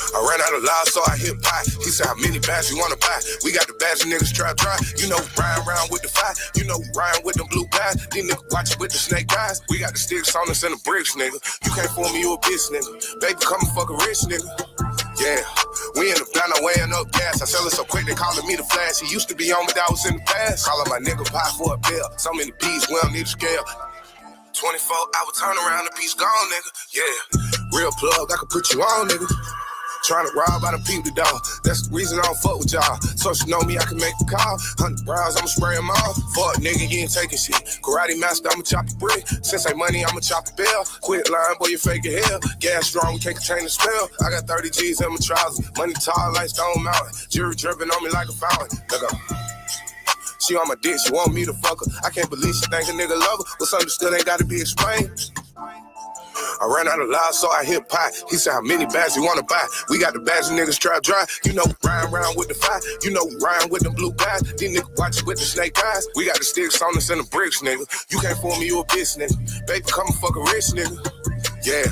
I ran out of loud, so I hit pie. He said, how many bags you wanna buy? We got the bags and niggas trap dry. You know, riding around with the fire. You know, riding with them blue guys. These niggas watching with the snake eyes. We got the sticks on us and the bricks, nigga. You can't fool me, you a bitch, nigga. Baby, come and fuck a rich nigga. Yeah, we in the banner weighing up gas. I sell it so quick, they calling me the flash. He used to be on me, that was in the past. Calling my nigga pie for a bill. So many bees, we don't need a scale. 24 hour turnaround, the piece gone, nigga. Yeah, real plug, I can put you on, nigga. Trying to rob, I done peep the dog. That's the reason I don't fuck with y'all. So you know me, I can make a call. 100 rounds, I'ma spray them all. Fuck, nigga, you ain't taking shit. Karate master, I'ma chop the brick. Since I money, I'ma chop the bell. Quit lying, boy, you fake it hell. Gas strong, we can't contain the spell. I got 30 G's in my trousers. Money tall like Stone Mountain. Jury dripping on me like a fountain. Nigga. She on my dick, she want me to fuck her. I can't believe she think a nigga love her. What's understood ain't gotta be explained. I ran out of loud, so I hit pie. He said, how many bags you wanna buy? We got the bags and niggas trap dry. You know, riding around with the fire. You know, riding with them blue guys. These niggas watching with the snake eyes. We got the sticks on us and the bricks, nigga. You can't fool me, you a bitch, nigga. Baby, come and fuck a rich nigga. Yeah,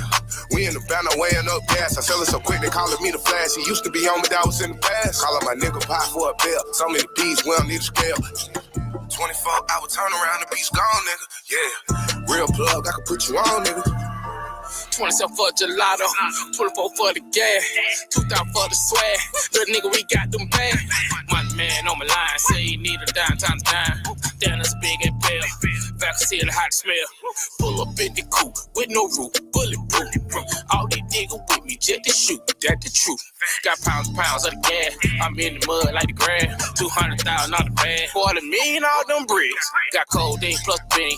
we in the banner weighing up gas. I sell it so quick, they calling me the flash. He used to be on me, that was in the past. Calling my nigga pie for a bill. So many bees, we don't need a scale. 24 hour turnaround, the beast gone, nigga. Yeah, real plug, I can put you on, nigga. 27 for gelato, 24 for the gas, 2,000 for the swag. Little nigga, we got them bad. Money man on my line, say he need a dime, time to dime. Down as big and pale, vaccine the hot smell. Pull up in the coupe with no roof, bulletproof. All these niggas with me just to shoot, that the truth. Got pounds of the gas, I'm in the mud like the grass. 200,000 on the bag, $250,000 all them bricks. Got codeine plus bean,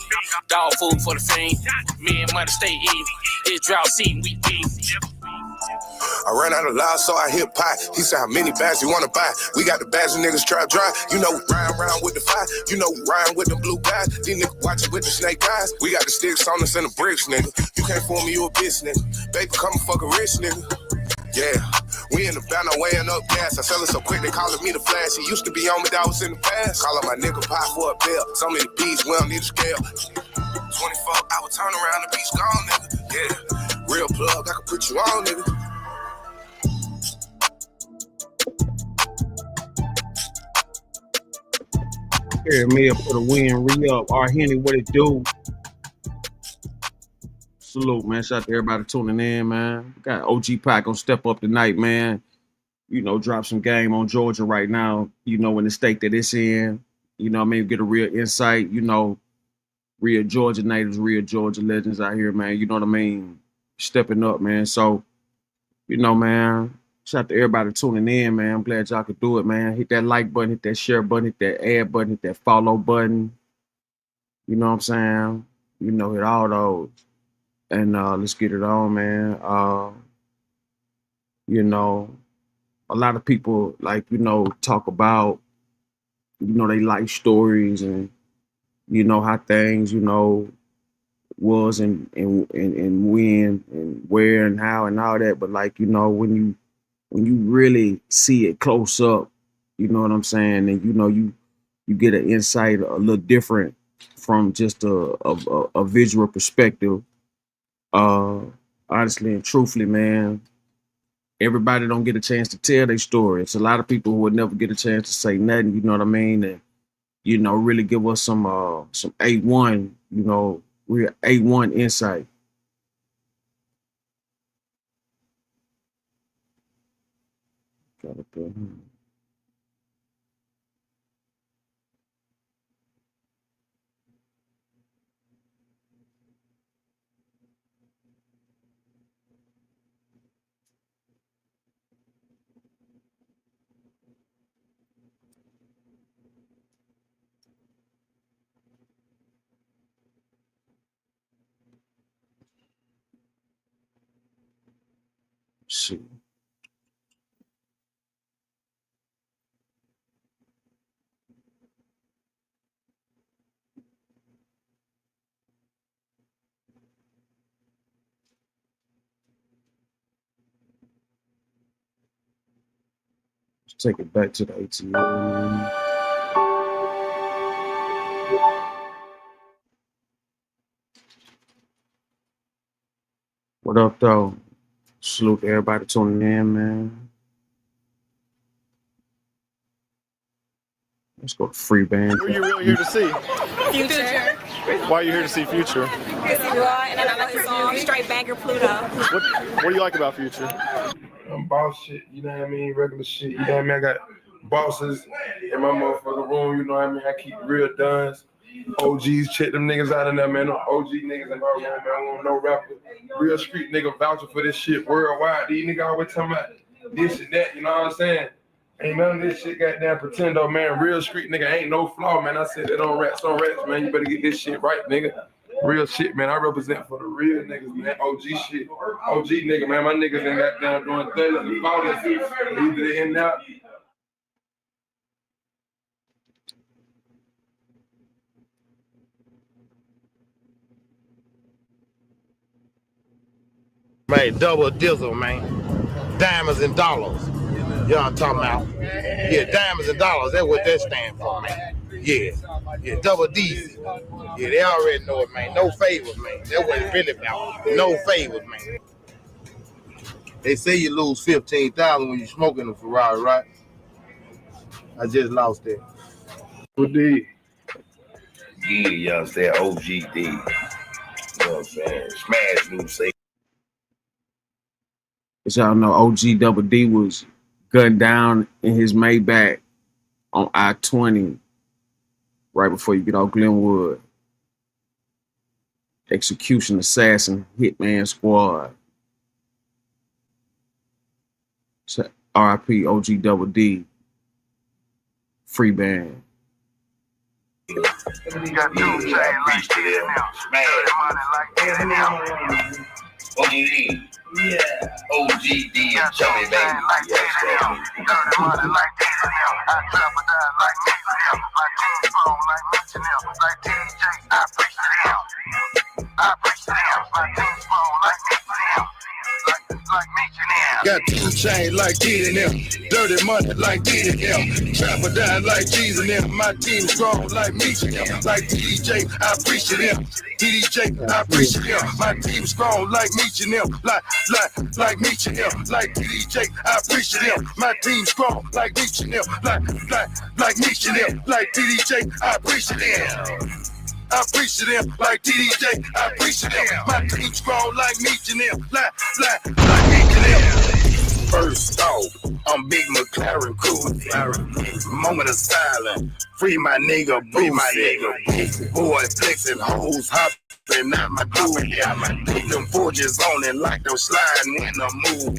dog food for the fiend. Me and money stay even. It's drought season, we beef. I ran out of loud, so I hit pie. He said, how many bags you wanna buy? We got the bags and niggas trap dry. You know, riding around with the fire. You know, riding with them blue guys. These niggas watching with the snake eyes. We got the sticks on us and the bricks, nigga. You can't fool me, you a bitch, nigga. Baby, come and fuck a rich nigga. Yeah, we in the banner weighing up gas. I sell it so quick, they calling me the flash. He used to be on me, that was in the past. Calling my nigga pie for a bill. So many bees, we don't need a scale. 24 hour turnaround, the beast gone, nigga. Yeah, real plug, I can put you on, nigga. Here, Mia for the win, re-up. Our Henny, what it do? Salute, man. Shout out to everybody tuning in, man. Got OG Pac gonna step up tonight, man. You know, drop some game on Georgia right now, you know, in the state that it's in. You know what I mean? Get a real insight, you know, real Georgia natives, real Georgia legends out here, man. You know what I mean? Stepping up, man. So, you know, man, shout out to everybody tuning in, man. I'm glad y'all could do it, man. Hit that like button, hit that share button, hit that add button, hit that follow button. You know what I'm saying? You know, hit all those. And let's get it on, man. You know, a lot of people, like, you know, talk about, you know, they life stories and, you know, how things, you know, was and when and where and how and all that. But, like, you know, when you really see it close up, you know what I'm saying? And, you know, you get an insight a little different from just a visual perspective. Honestly and truthfully, man, everybody don't get a chance to tell their story. It's a lot of people who would never get a chance to say nothing, you know what I mean? And, you know, really give us some A1, you know, real A1 insight. Gotta put, see. Let's take it back to the ATM. Man. What up, though? Salute to everybody tuning in, man. Let's go to Free Band. Who are you really here to see? Future. Why are you here to see Future? Because he raw and I know his song, Straight Banger Pluto. What do you like about Future? Boss shit, you know what I mean? Regular shit, you know what I mean? I got bosses in my motherfucking room, you know what I mean? I keep real duns. OGs, check them niggas out in there, man. No OG niggas in my room, man. I want no rapper. Real street nigga vouching for this shit worldwide. These niggas always talking about this and that, you know what I'm saying? Ain't none of this shit goddamn pretend though, man. Real street nigga ain't no flaw, man. I said that on rats, man. You better get this shit right, nigga. Real shit, man. I represent for the real niggas, man. OG shit. OG nigga, man. My niggas ain't got down doing 30s and 40s. Either they in there. Man, double dizzle, man. Diamonds and dollars. You know what I'm talking about? Yeah, diamonds and dollars. That's what that stand for, man. Yeah. Yeah, double D. Yeah, they already know it, man. No favors, man. That's what it's really about. No favors, man. They say you lose 15,000 when you smoking a Ferrari, right? I just lost it. What D? Yeah, you know what I'm saying? OGD. You know what I'm saying? Smash new say. As y'all know, OG Double D was gunned down in his Maybach on I-20 right before you get off Glenwood. Execution Assassin Hitman Squad. So, RIP OG Double D. Free Band. You got two chains like this now. Smash. What do you need? Yeah. OGD and Joey, baby. Yes, baby. Money like this now. I travel down like this now. My team phone like Mitchell now. Like DJ, I appreciate him. I appreciate him. My team phone like Mitchell now. Like Mitchell now. Got two chains like Diddy now. Dirty money like Diddy now. Travel down like Jesus now. My team strong like Mitchell now. Like DJ, I appreciate him. DJ, I appreciate him. My team strong like Mitchell now. Like Mitchell now. Like DJ, I appreciate him. My team strong like Mitchell now. Like Mitchell now. Like DJ, I appreciate him. I appreciate him like DDJ. I appreciate him. My team strong like Mitchell now. Like Mitchell now. First off, I'm Big McLaren cool. Moment of silence. Free my nigga, free my nigga. Boy flexing hoes, hopping out my dude. Put them forges on it like they're sliding in the move.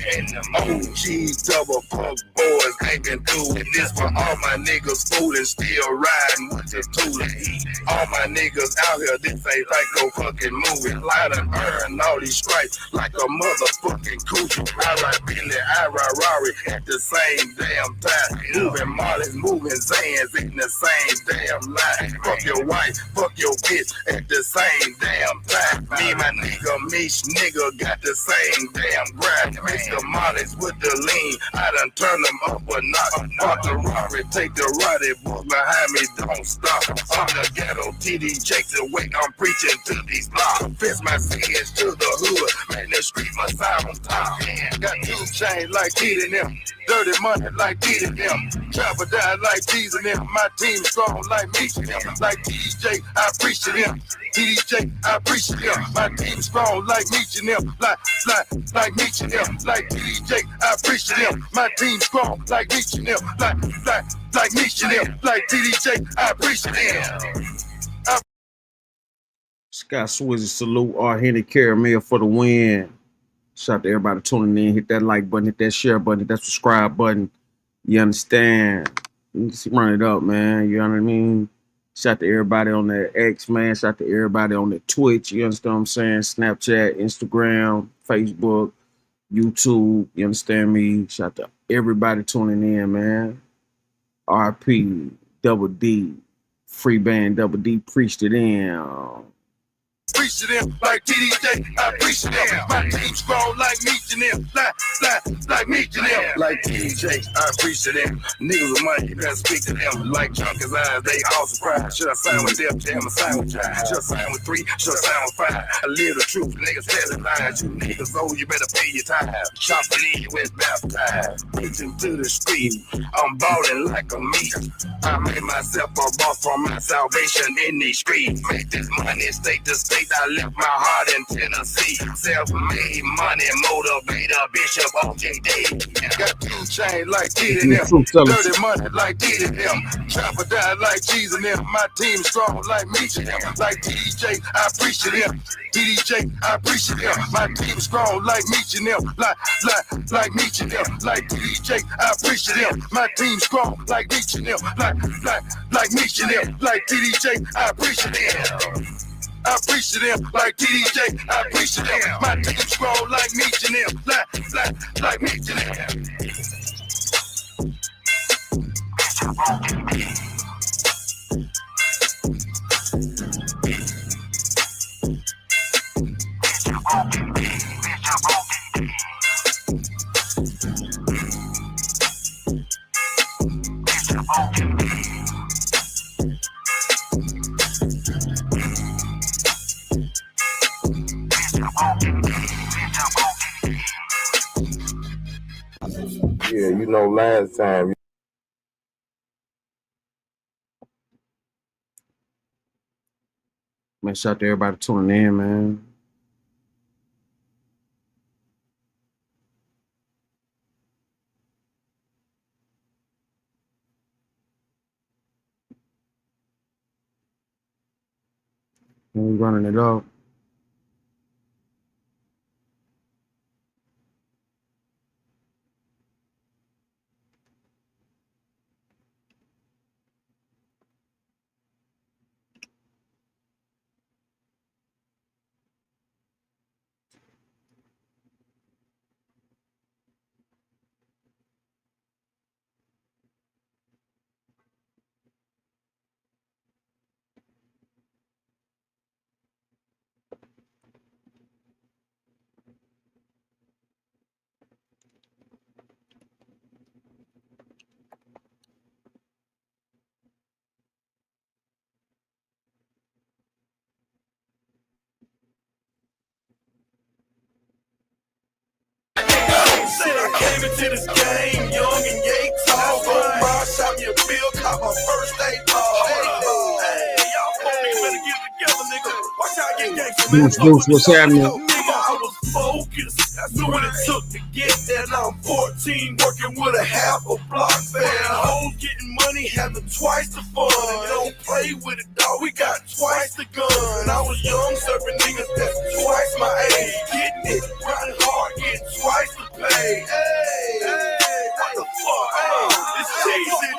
OG double punk boys hanging through. This for all my niggas fooling, still riding with the tooling. All my niggas out here, this ain't like no fucking movie. I done earned all these stripes like a motherfucking coochie. I ride Bentley, I ride Rari at the same damn time. Moving Marlins, moving Zans in the same damn line. Fuck your wife, fuck your bitch at the same damn time. Me and my nigga, Mish nigga got the same damn grind. Mix the Marlins with the lean, I done turn them up a notch. Fuck the Rari, take the Roddy, book behind me, don't stop. I'm the Ghetto, TD Jakes away, I'm preaching to these blocks. Fist my sins to the hood, man, the street must side on top. Got two chains like Diddy and them, dirty money like Diddy and them. Travel down like G's and them, my team strong like me and them. Like DJ, I appreciate him. DJ, I appreciate him. My team strong like me and them. Like me and them. Like DJ, I appreciate him. My team strong like me and them. Like me and them. Like DJ, I appreciate him. Scott Swizzy, salute R. Henry Caramel for the win. Shout out to everybody tuning in. Hit that like button, hit that share button, hit that subscribe button. You understand? Let's run it up, man. You know what I mean? Shout out to everybody on the X, man. Shout out to everybody on the Twitch. You understand what I'm saying? Snapchat, Instagram, Facebook, YouTube. You understand me? Shout out to everybody tuning in, man. RP, Double D, Free Band, Double D preached it in. appreciate them. Like TDJ, I appreciate them. My team strong like Meech and them. Like Meech and them. Like TDJ, I appreciate them. Niggas with money, you better speak to them. Like Chunky's eyes, they all surprised. Should I sign with Def Jam or sign with Jive? Should I sign with 3? Should I sign with 5? I live the truth, niggas telling lies. You niggas owe, you better pay your time. Chopping in with baptized. Reaching to the street, I'm balling like a meat. I made myself a boss for my salvation in these streets. Make this money state to state. I left my heart in Tennessee. Self-made money motivator, Bishop OJD. Got 2 chains like T and them. Dirty money like T and them. Trapper died like G's and them. My team strong like Meech and them. Like TDJ, I appreciate them. TDJ, I appreciate them. My team strong like Meech and them. Like Meech and them. Like TDJ, I appreciate them. My team strong like Meech and them. Like Meech and them. Like TDJ, I appreciate them. I appreciate them. Like TDJ, I appreciate them. My team strong like Meech and them. Like Meech and them. Yeah, you know, last time. Man, shout out to everybody tuning in, man. And we running it up. Came into this game, young and yay tall. Go to my shop, you bill, caught my first day ball. Hey, y'all folks better get together, nigga. Watch out, get gangsta, man. Deuce, what's happening? Nigga, I was focused. That's what it took to get there. Now I'm 14, working with a half a block fan. Hoes getting money, having twice the fun. And don't play with it, dog. We got twice the gun. I was young, serving niggas that's twice my age. Getting it, running hard, getting twice the pay. Hey, what the fuck? Hey, it's cheesy.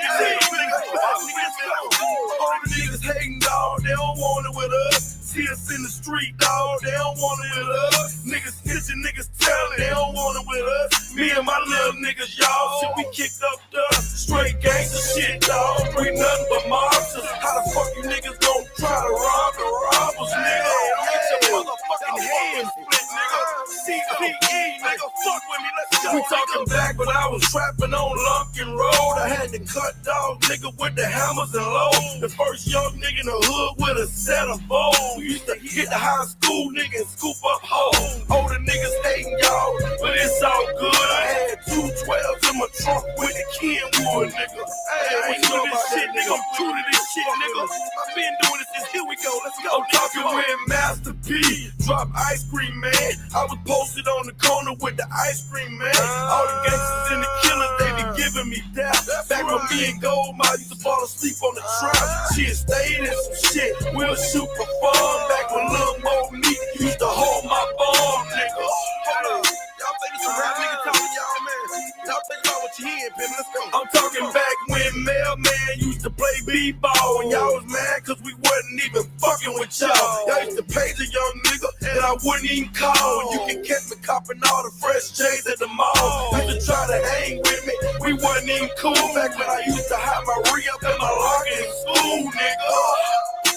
All the niggas hating, dog. They don't want it with us. See us in the street, dog. They don't want it with us. Niggas snitching, niggas telling. They don't want it with us. Me and my little niggas, y'all. Shit, we kicked up the straight gangsta shit, dog. Bring nothing but mobsters. How the fuck you niggas gon' try to rob the robbers, nigga? Get your motherfucking hands split, nigga. CPE, nigga, fuck with me, let's go. We talking back, but I was trapping on Lumpkin Road. I had to cut dog, nigga, with the hammers and lows. The first young nigga in the hood with a set of bows. We used to hit the high school nigga and scoop up hoes. Older niggas hating y'all, but it's all good. I had 2 12s in my trunk with the Kenwood, nigga. Hey, I ain't doing this shit, nigga. I'm true to this shit, nigga. I've been doing this since here we go. Let's go. I'm talking with Master P. Drop ice cream, man. I was posted on the corner with the ice cream, man. All the gangsters and the killers, they be giving me death. Back when me and Goldmouth used to fall asleep on the trap. Shit, stayed in some shit. We'll shoot for fun. Back when Lil Mo Meek used to hold my bomb, nigga. Hold up. Y'all think it's a rap nigga talking, y'all, man? Y'all think about what you hear, pimp. Let's go. I'm talking back when Mailman used to play b-ball. And y'all was mad cause we wasn't even fucking with y'all. Y'all used to page a young nigga that I wouldn't even call. You can catch me copping all the fresh J's at the mall. Used to try to hang with me, we wasn't even cool. Back when I used to have my re-up and my locker in school, nigga.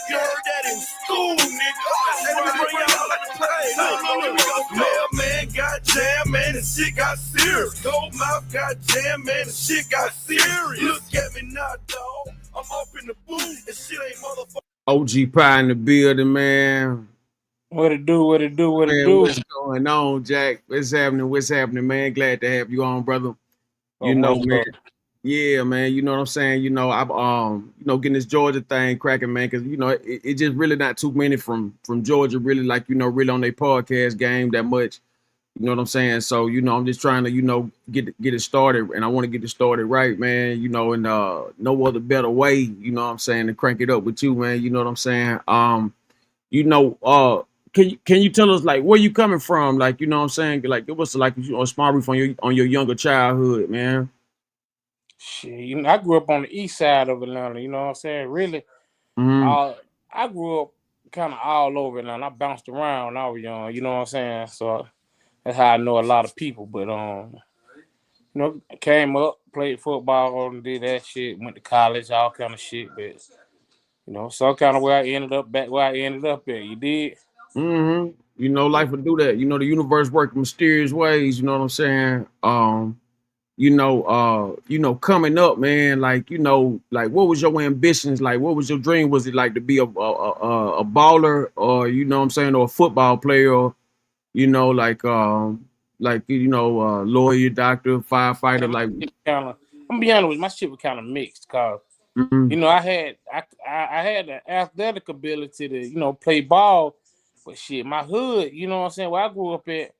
You heard that in school, nigga. Let me bring the shit got serious. Gold mouth got jammed, man, the shit got serious. Look at me now, dog. I'm up in the booth, and shit ain't motherfucking. OG Pie in the building, man. What it do? What it do? What it Man, do? what's going on, Jack? What's happening? What's happening, man? Glad to have you on, brother. Oh, You know, what's man. up? Yeah, man. You know what I'm saying? You know, I'm getting this Georgia thing cracking, man, because it just really not too many from Georgia, really, like, really on their podcast game that much. You know what I'm saying? So, I'm just trying to, get it started, and I want to get it started right, man. And no other better way, what I'm saying, to crank it up with you, man. You know what I'm saying? Can you tell us, like, where you coming from? Like, you know what I'm saying? Like, it was like a small brief on your younger childhood, man. Shit, I grew up on the east side of Atlanta. You know what I'm saying? Really, Mm-hmm. I grew up kind of all over Atlanta. I bounced around when I was young. You know what I'm saying? So that's how I know a lot of people. But I came up, played football, and did that shit. Went to college, all kind of shit. But some kind of way I ended up back where I ended up at. You did? Mm-hmm. Life will do that. The universe works in mysterious ways. You know what I'm saying? Coming up, man, like, what was your ambitions? Like, what was your dream? Was it like to be a baller, or, what I'm saying, or a football player, lawyer, doctor, firefighter, like, I'm gonna be honest with you, my shit was kind of mixed, cause mm-hmm. I had the athletic ability to play ball, but shit, my hood, you know what I'm saying, where I grew up at,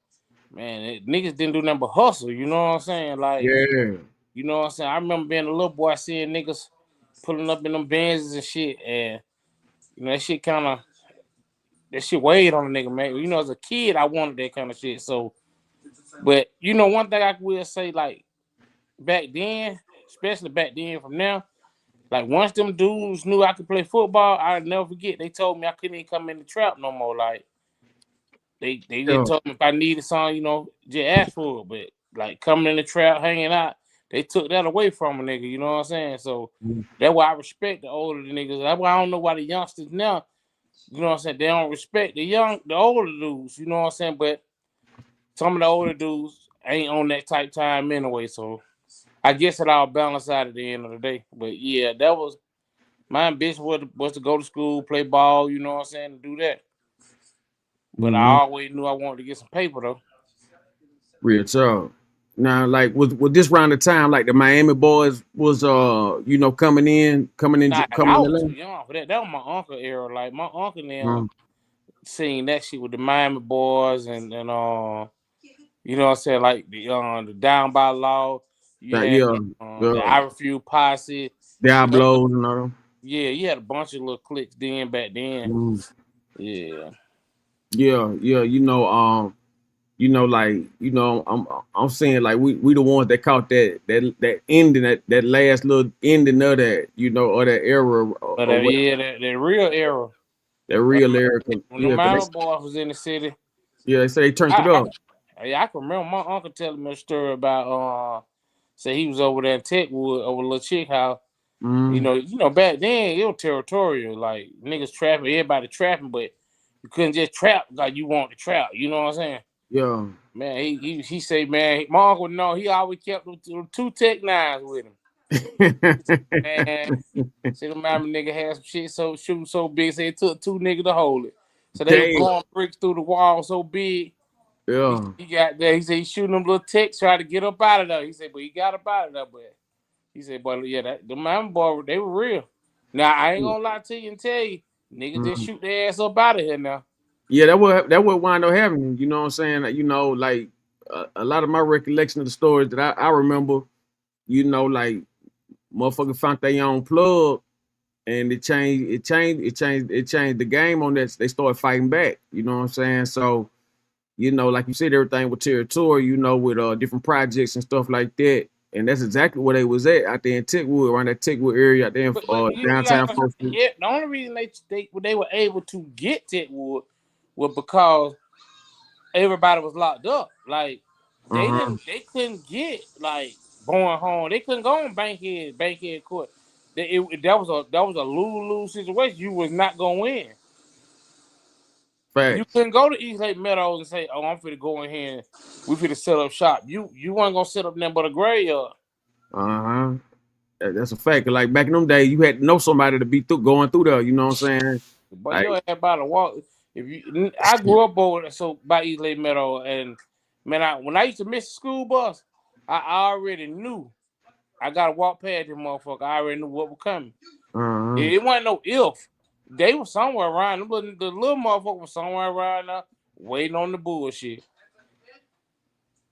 man, niggas didn't do nothing but hustle. You know what I'm saying? Like, Yeah. you know what I'm saying? I remember being a little boy seeing niggas pulling up in them Benzes and shit, and that shit weighed on a nigga, man. As a kid, I wanted that kind of shit. So, but one thing I will say, like, back then, especially back then from now, like, once them dudes knew I could play football, I'll never forget. They told me I couldn't even come in the trap no more. Like, they Yeah. just told me if I needed something, just ask for it. But, like, coming in the trap, hanging out, they took that away from a nigga. You know what I'm saying? So that's why I respect the older niggas. That's why I don't know why the youngsters now, you know what I'm saying, they don't respect the older dudes. You know what I'm saying? But some of the older dudes ain't on that type time anyway. So I guess it all balanced out at the end of the day. But yeah, that was my ambition was to go to school, play ball, you know what I'm saying, and do that. But I Mm-hmm. always knew I wanted to get some paper though. Real talk. Now, like, with this round of time, like the Miami boys was coming in, Nah, coming I in was too the young for that. That was my uncle era. Like, my uncle now lane. seen that shit with the Miami boys and you know what I'm saying, like the Down by Law. You That had yeah, the yeah, I Refuse Posse. Diablos and all. Yeah, you had a bunch of little cliques back then. Mm. Yeah. Yeah, yeah. I'm saying, like, we the ones that caught that ending, that last little ending of that, or that era, But or what, yeah, that real era. that When real era. the Yeah, Miami cause boys was in the city, they say they turned it I, up. I can remember my uncle telling me a story about say he was over there in Techwood over a little chick house. Mm. Back then it was territorial, like niggas trapping, everybody trapping, but you couldn't just trap like you want to trap. You know what I'm saying? Yeah. Man, he say, man, my uncle he always kept them two Tech Nines with him. Man, see the Miami nigga had some shit shooting so big, say it took two niggas to hold it. So they was Damn. blowing bricks through the wall so big. Yeah. He got there. He said he's shooting them little ticks, trying to get up out of there. He said, but he got up out of there. But he said, but yeah, the Miami boy, they were real. Now I ain't gonna lie to you and tell you, niggas didn't shoot their ass up out of here now. Yeah, that would wind up happening. You know what I'm saying? Like, a lot of my recollection of the stories that I remember, like, motherfucker found their own plug, and it changed the game on that. They started fighting back. You know what I'm saying? So, like you said, everything with territory, with different projects and stuff like that. And that's exactly where they was at out there in Techwood, around that Techwood area out there in But you downtown gotta, First Street. yeah, the only reason they were able to get Techwood was because everybody was locked up. Like Uh-huh. they couldn't get like going home. They couldn't go on Bankhead Court. That was a lose-lose situation. You was not gonna win. Facts. You couldn't go to East Lake Meadows and say, "Oh, I'm finna go in here and we finna set up shop." You weren't gonna set up nothing but a graveyard. Uh-huh. That's a fact. Like back in them days, you had to know somebody to be going through there. You know what I'm saying? But Like, you had about to walk. I grew up over so by East Lake Meadow, and man, when I used to miss the school bus, I already knew I gotta walk past this motherfucker. I already knew what was coming. uh-huh. It wasn't no if. They were somewhere around. The little motherfucker was somewhere around there waiting on the bullshit.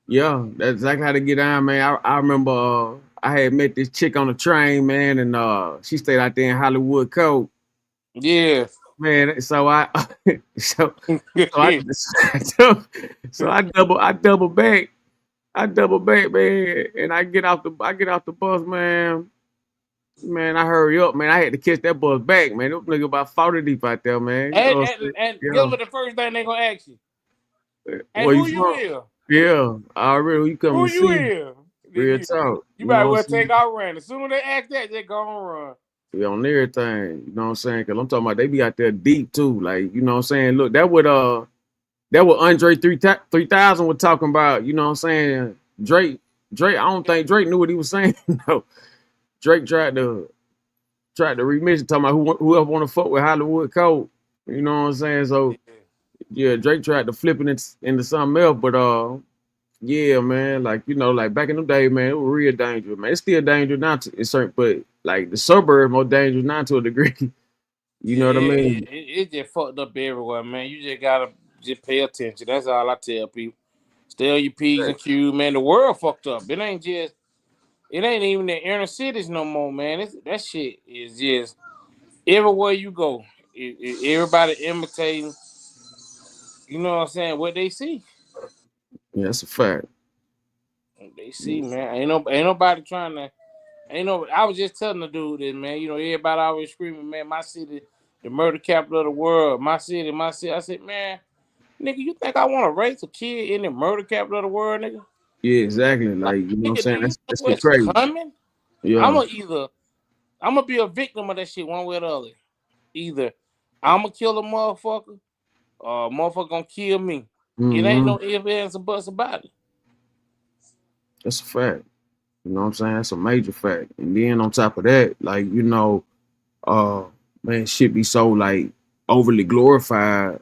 Yeah, that's exactly how to get down, man. I remember I had met this chick on the train, man, and she stayed out there in Hollywood Cove. Yeah. Man, so I so I Yeah. so I double back. I double back, man, and I get off the bus, man. Man, I hurry up, man. I had to catch that bus back, man. Those nigga about 40 deep out there, man. You know what I'm And guess saying? what the first thing they gonna ask you? Yeah. And Where you who you from? is? Yeah, I already who you coming Who to you see? is? Real You, talk. you You might know what well I'm saying? take our run. As soon as they ask that, they gonna run. Yeah, on everything. You know what I'm saying? Cause I'm talking about they be out there deep too. Like, you know what I'm saying? Look, that what Andre 3000 was talking about. You know what I'm saying? Drake, I don't think Drake knew what he was saying. No. Drake tried to remix it, talking about whoever want to fuck with Hollywood Code. You know what I'm saying? So yeah, Drake tried to flip it into something else, but yeah, man, like like back in the day, man, it was real dangerous, man. It's still dangerous now to it's certain, but like the suburb more dangerous now to a degree. You know what I Yeah, mean? it just fucked up everywhere, man. You just gotta just pay attention. That's all I tell people. Stay on your P's and Q's, man. The world fucked up. It ain't even the inner cities no more, man. That shit is just everywhere you go. Everybody imitating, you know what I'm saying, what they see. Yeah, that's a fact. They see, man. Ain't nobody trying to. Ain't no. I was just telling the dude this, man. You know, everybody always screaming, man. My city, the murder capital of the world. My city, my city. I said, man, nigga, you think I want to raise a kid in the murder capital of the world, nigga? Yeah, exactly. Like, Like, you know what I'm nigga, do saying? you know That's shit what's crazy. coming? Yeah. I'm gonna be a victim of that shit one way or the other. Either I'm gonna kill a motherfucker, or a motherfucker gonna kill me. It ain't Hmm. no ifs, ands, or buts about it. That's a fact. You know what I'm saying? That's a major fact. And then on top of that, like, uh man, shit be so like overly glorified.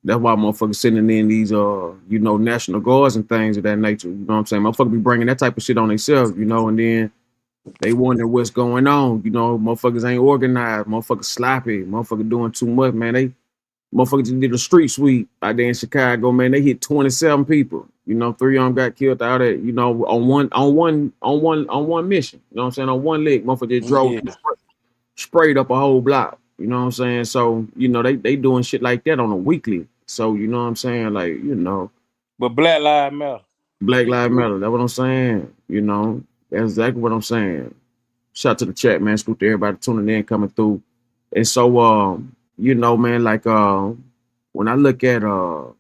That's why motherfuckers sending in these national guards and things of that nature. You know what I'm saying? Motherfuckers be bringing that type of shit on themselves, and then they wonder what's going on. Motherfuckers ain't organized, motherfuckers sloppy, motherfuckers doing too much, man. They motherfuckers just did a street sweep out there in Chicago, man. They hit 27 people. Three of them got killed out at, on one mission. You know what I'm saying? On one leg, motherfucker just drove Yeah. sprayed up a whole block. You know what I'm saying? So, they doing shit like that on a weekly. So, you know what I'm saying? Like, But Black Lives Matter. Black Lives Matter. That's what I'm saying. That's exactly what I'm saying. Shout out to the chat, man. Salute to everybody tuning in, coming through. And so, man, like, when I look at, I look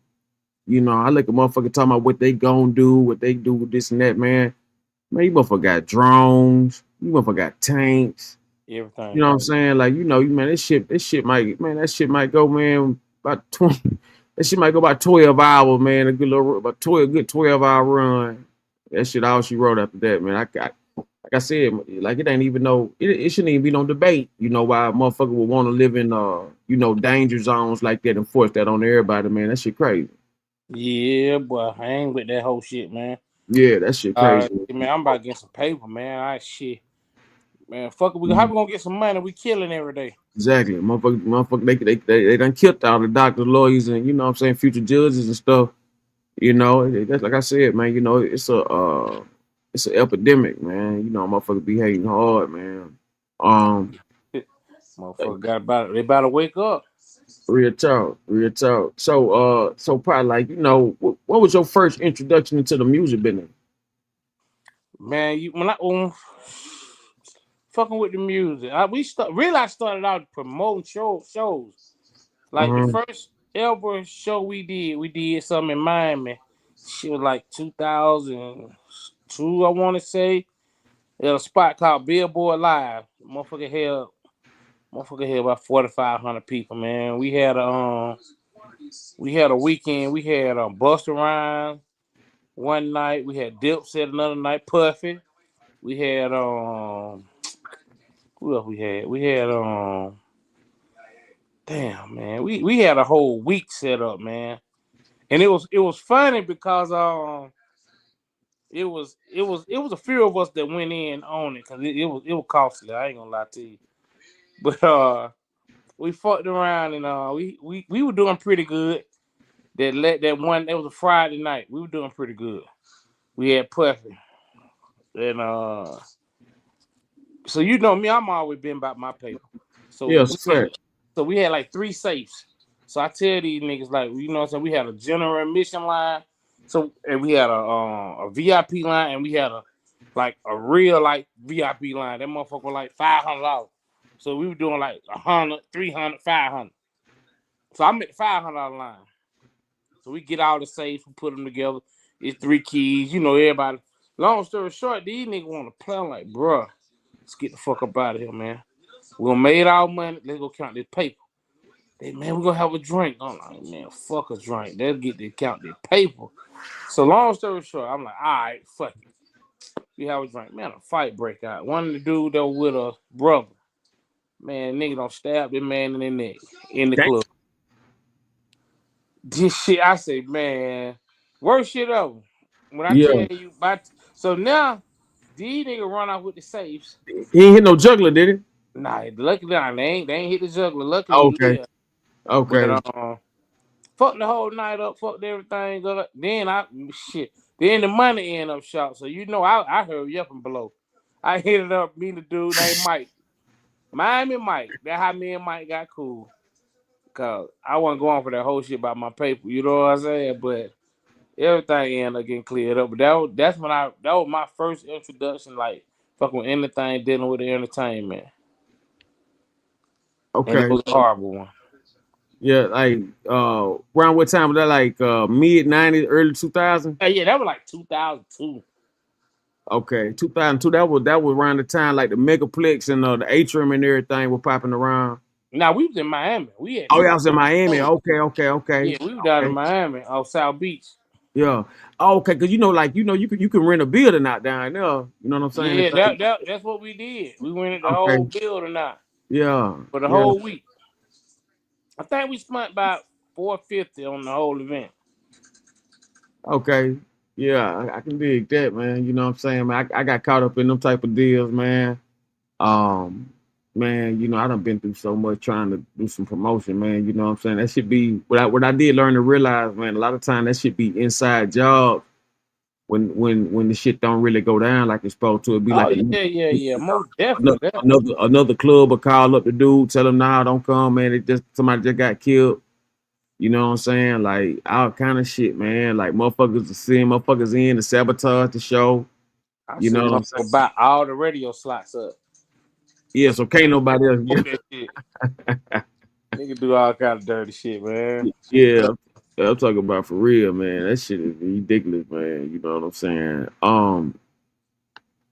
at motherfucker talking about what they gonna do, what they do with this and that, man. Man, you motherfucker got drones. You motherfucker got tanks. You Everything. know what I'm saying? Like, man, that shit might go, man, about 20. That shit might go about 12 hours, man. A good little, about 12, good 12-hour run. That shit all she wrote after that, man. Like I said, like it ain't even it shouldn't even be no debate. Why a motherfucker would want to live in danger zones like that and force that on everybody, man. That shit crazy. Yeah, boy. I ain't with that whole shit, man. Yeah, that shit crazy. Man, I'm about to get some paper, man. Shit. Man, fuck it. How we gonna get some money? We killing every day. Exactly. Motherfucker, they done killed all the doctors, lawyers, and what I'm saying, future judges and stuff. That's like I said, man, it's an epidemic, man. Motherfucker be hating hard, man. Motherfucker they about to wake up. Real talk, real talk. So probably like, what was your first introduction into the music business? Man, when I fucking with the music, I started out promoting shows. Like the Uh-huh. first ever show we did something in Miami. Shit was like 2002, I want to say. At a spot called Billboard Live. Motherfucker held about 4,500 people, man. We had We had a weekend. We had Busta Rhymes one night. We had Dipset another night. Puffy. We had who else we had? We had damn man. We had a whole week set up, man. And it was funny because it was a few of us that went in on it because it was costly. I ain't gonna lie to you. But we fucked around and we were doing pretty good. That was a Friday night. We were doing pretty good. We had Puffy. And so you know me, I'm always been about my paper. So Yes, sir. we had like 3 safes. So I tell these niggas like, you know what I'm saying, we had a general admission line. So and we had a VIP line and we had a real like VIP line. That motherfucker was like $500. So we were doing like 100, 300, 500. So I'm at the $500 line. So we get all the safes, we put them together. It's 3 keys, you know, everybody. Long story short, these niggas want to play. I'm like, bruh, let's get the fuck up out of here, man. We gonna made our money. Let's go count this paper. They, man, we gonna have a drink. I'm like, man, fuck a drink. Let's get to count this paper. So long story short, I'm like, all right, fuck it. We have a drink. Man, a fight break out. One of the dude that was with a brother. Man, nigga don't stab this man in the neck in the club. This shit, I say, man, worst shit ever. When I tell you about, so now these niggas run out with the safes. He ain't hit no juggler, did he? Nah, luckily they ain't hit the juggler. Luckily he Okay. lived. Okay. But fucked the whole night up, fucked everything up. Then Then the money end up short. So you know I heard you up and below. I hit it up, me and the dude named Mike. Miami Mike. That's how me and Mike got cool. Cause I wasn't going for that whole shit about my paper, you know what I'm saying? But everything ended up getting cleared up. But that was my first introduction, like fucking with anything dealing with the entertainment. Okay. And it was a horrible one. Yeah, like around what time was that? Like mid '90s, early 2000s? Yeah, that was like 2002. Okay, 2002. That was around the time like the Megaplex and the Atrium and everything were popping around. Now we was in Miami. I was in Miami. Okay. Yeah, we were down in Miami off South Beach. Yeah. Oh, okay, because you can rent a building out down there. You know what I'm saying? Yeah, that's what we did. We rented the whole building out. Yeah. For the whole week. I think we spent about $450 on the whole event. Okay. Yeah, I can dig that, man. You know what I'm saying, man? I got caught up in them type of deals, man. Man, you know, I done been through so much trying to do some promotion, man. You know what I'm saying? That should be what I did learn to realize, man. A lot of time that should be inside jobs when the shit don't really go down like it's supposed to. It'd be Most definitely. Another club will call up the dude, tell him, nah, don't come, man. Somebody just got killed. You know what I'm saying? Like all kind of shit, man. Like motherfuckers to send motherfuckers in to sabotage the show. You know what I'm saying? Buy all the radio slots up. Yeah, so can't nobody else get that shit. Nigga do all kind of dirty shit, man. Yeah, I'm talking about for real, man. That shit is ridiculous, man. You know what I'm saying?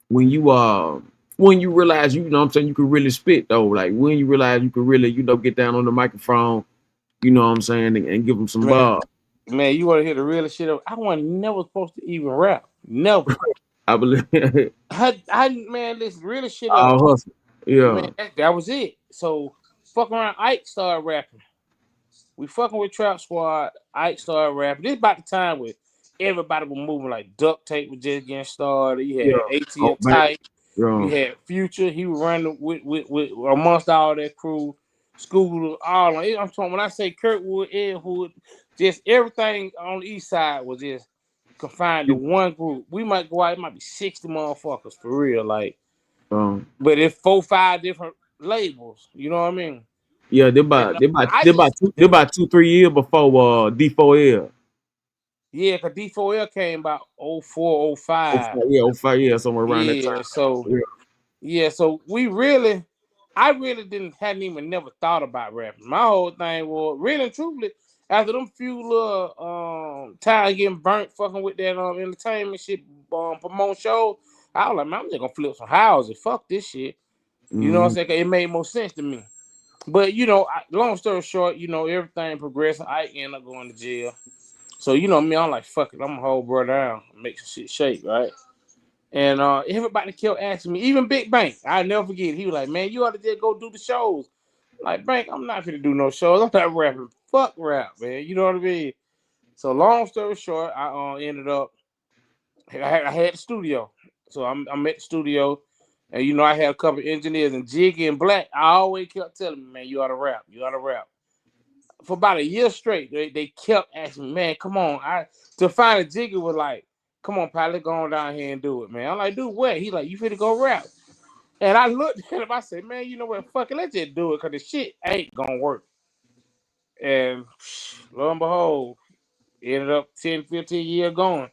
When you realize, you know what I'm saying, you can really spit though. Like when you realize you can really, get down on the microphone, you know what I'm saying, and give them some bars. Man, you want to hear the real shit? I wasn't never supposed to even rap. Never. I believe. Man, this real shit. All hustle. Yeah. Man, that was it. So fuck around, Ike started rapping. We fucking with Trap Squad. Ike started rapping. This about the time where everybody was moving, like duct tape was just getting started. You had ATL Type. You had Future. He was running with amongst all that crew. School, all on. I'm talking when I say Kirkwood, Ed Hood, just everything on the east side was just confined to one group. We might go out, it might be 60 motherfuckers for real, like. But it's 4-5 different labels. You know what I mean? Yeah, they're about 2-3 years before D4L. Yeah, because D4L came about 04, 05. Yeah, 05, yeah, somewhere around that time. So I really hadn't even never thought about rapping. My whole thing was really and truthfully, after them few little times getting burnt fucking with that entertainment shit, promote shows, I was like, man, I'm just gonna flip some houses. Fuck this shit. You know what I'm saying? It made more sense to me. But you know, long story short, you know, everything progressing. I end up going to jail. So you know me, I'm like, fuck it, I'm gonna hold bro down, make some shit shake, right? And everybody kept asking me, even Big Bank, I never forget. He was like, man, you ought to just go do the shows. Like, Bank, I'm not gonna do no shows. I'm not rapping. Fuck rap, man. You know what I mean? So long story short, I ended up I had the studio. So I'm at the studio, and you know I had a couple of engineers and Jiggy and Black. I always kept telling me, man, you ought to rap. You ought to rap. For about a year straight, they kept asking me, man, come on. To find a Jiggy was like, come on, pilot, go on down here and do it, man. I'm like, do what? He like, you finna go rap. And I looked at him, I said, man, you know what? Fuck it, let's just do it, because the shit ain't gonna work. And lo and behold, ended up 10, 15 years going.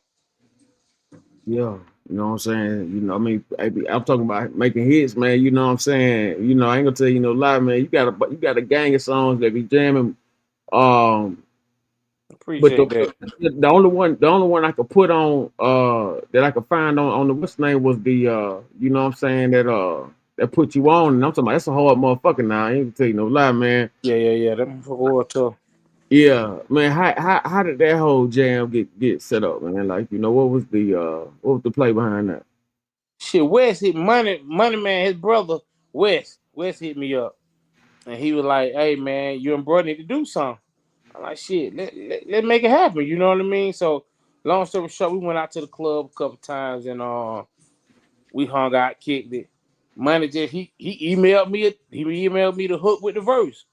Yeah, you know what I'm saying. You know, I mean, I'm talking about making hits, man. You know what I'm saying. You know, I ain't gonna tell you no lie, man. You got a gang of songs that be jamming. Um, but Appreciate that. the only one I could put on that I could find on the what's the name was the you know what I'm saying that put you on, and I'm talking about that's a hard motherfucker now. I ain't gonna tell you no lie, man. Yeah. That motherfucker tough. Yeah, man. How did that whole jam get set up, man? Like, you know, what was the play behind that? Shit, Wes hit Money Man, his brother, Wes. Wes hit me up. And he was like, hey man, you and bro need to do something. I'm like, shit, let make it happen. You know what I mean? So long story short, we went out to the club a couple times and we hung out, kicked it. Money just he emailed me the hook with the verse.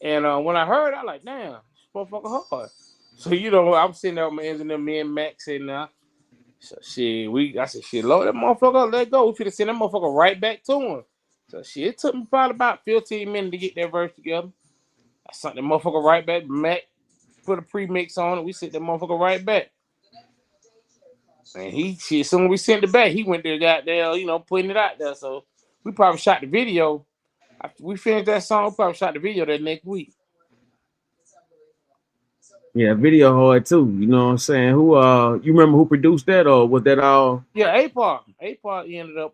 And when I heard, I like, damn, this motherfucker hard. So you know, I'm sitting there with my engineer, me and Max sitting there. So shit, I said, shit, Lord, that motherfucker, let go. We finna send that motherfucker right back to him. So shit, it took me probably about 15 minutes to get that verse together. I sent that motherfucker right back. Mac put a pre-mix on it. We sent that motherfucker right back. And as soon as we sent it back, he went there, goddamn, you know, putting it out there. So we probably shot the video. After we finished that song, we probably shot the video that next week. Yeah, video hard too. You know what I'm saying? Who you remember who produced that, or was that all? Yeah, A-Part ended up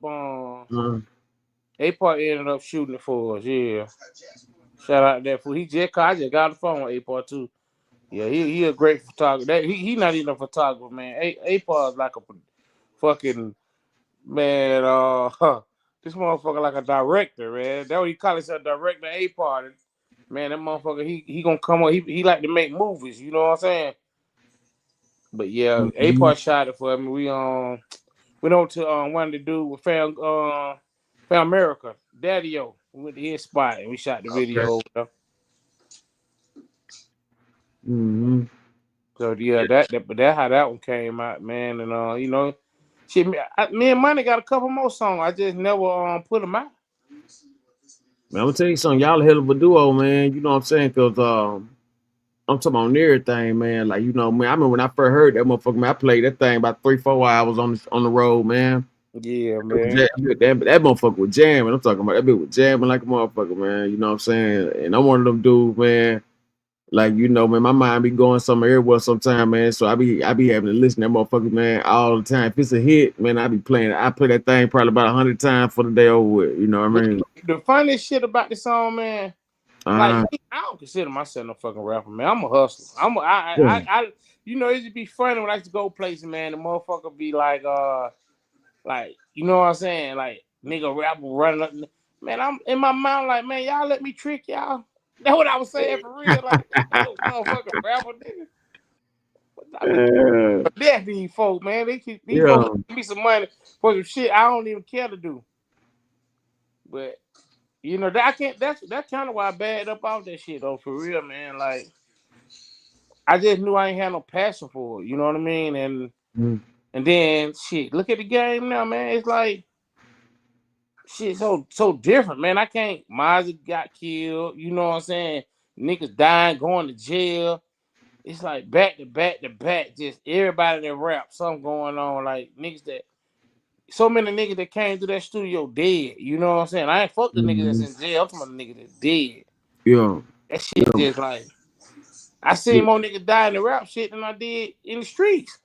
A-Part ended up shooting it for us. Yeah. Shout out to that fool. I just got the phone with A-Part too. Yeah, he a great photographer. He not even a photographer, man. A-Part is like a fucking man. This motherfucker like a director, man. That's what he call himself, director. A-Part. Man, that motherfucker, he gonna come on. He like to make movies. You know what I'm saying? But yeah, Mhm. A-Part shot it for me. We went on to one to do with Found America, Daddy-O. We went to his spot and we shot the Okay. video over there. Mm-hmm. So yeah, but that's how that one came out, man. And you know, shit, me and Money got a couple more songs. I just never put them out. Man, I'm gonna tell you something. Y'all a hell of a duo, man. You know what I'm saying? Cause I'm talking on everything, man. Like, you know, man. I remember when I first heard that motherfucker, man. I played that thing about 3-4 hours on the road, man. Yeah, man. That motherfucker was jamming. I'm talking about that bitch was jamming like a motherfucker, man. You know what I'm saying? And I'm one of them dudes, man. Like, you know, man, my mind be going somewhere everywhere sometime, man. So I be having to listen to that motherfucker, man, all the time. If it's a hit, man, I be playing it. I play that thing probably about 100 times for the day over with. You know what I But mean? the funniest shit about the song, man, like Uh, me, I don't consider myself no fucking rapper, man. I'm a hustler. yeah. You know, it just be funny when I used to go places, man. The motherfucker be like, you know what I'm saying? Like, nigga rapper running up. Man, I'm in my mind like, man, y'all let me trick y'all. That's what I was saying for real. Like, no motherfucking rapper, nigga. I be death these folks, man. These folks Yeah. give me some money for some shit I don't even care to do. But you know, that I can't. That's kind of why I bagged up off that shit though, for real, man. Like, I just knew I ain't had no passion for it. You know what I mean? Mm. And then shit, look at the game now, man. It's like shit so different, man. I can't. Mozzie got killed. You know what I'm saying? Niggas dying, going to jail. It's like back to back to back. Just everybody that rap, something going on. Like niggas that so many niggas that came through that studio dead. You know what I'm saying? I ain't fuck the niggas Mhm. that's in jail. I'm talking about the niggas that's dead. Yeah. That shit Yeah. just like I seen Yeah. more niggas die in the rap shit than I did in the streets.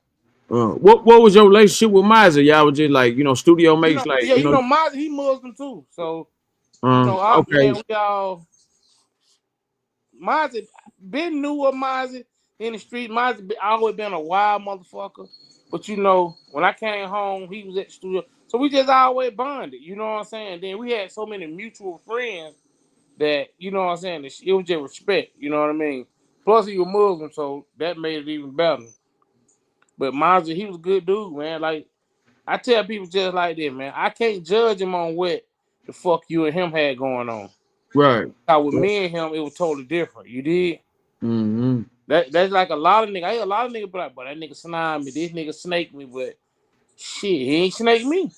What was your relationship with Miser? Y'all was just like, you know, studio You mates, know, like, yeah, you you know. know, Mozzie, he Muslim too. So, you know, Okay. man, we all Mozzie been new of Mozzie in the street. Mozzie always been a wild motherfucker. But you know, when I came home, he was at the studio. So we just always bonded, you know what I'm saying? Then we had so many mutual friends that, you know what I'm saying, it was just respect, you know what I mean? Plus he was Muslim, so that made it even better. But Mozzie, he was a good dude, man. Like, I tell people just like this, man. I can't judge him on what the fuck you and him had going on. Right. Now with me and him, it was totally different. You did? Mm-hmm. That's like a lot of niggas. I hear a lot of niggas be like, but that nigga snide me, this nigga snake me, but shit, he ain't snake me.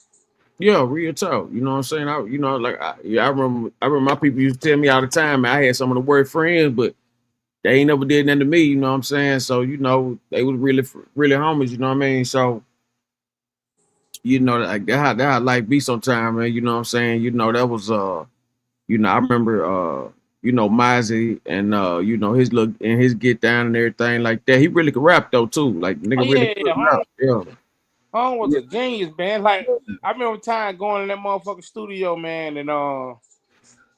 Yeah, real talk. You know what I'm saying? I remember my people used to tell me all the time, man, I had some of the worst friends, but they ain't never did nothing to me, you know what I'm saying? So, you know, they was really homies, you know what I mean? So, you know, like that how life be sometime, man, you know what I'm saying? You know, that was you know, I remember you know, Mozzie and you know, his look and his get down and everything like that. He really could rap though too. Like Oh nigga really yeah, could rap. Yeah. Home was Yeah. a genius, man. Like I remember time going in that motherfucking studio, man, and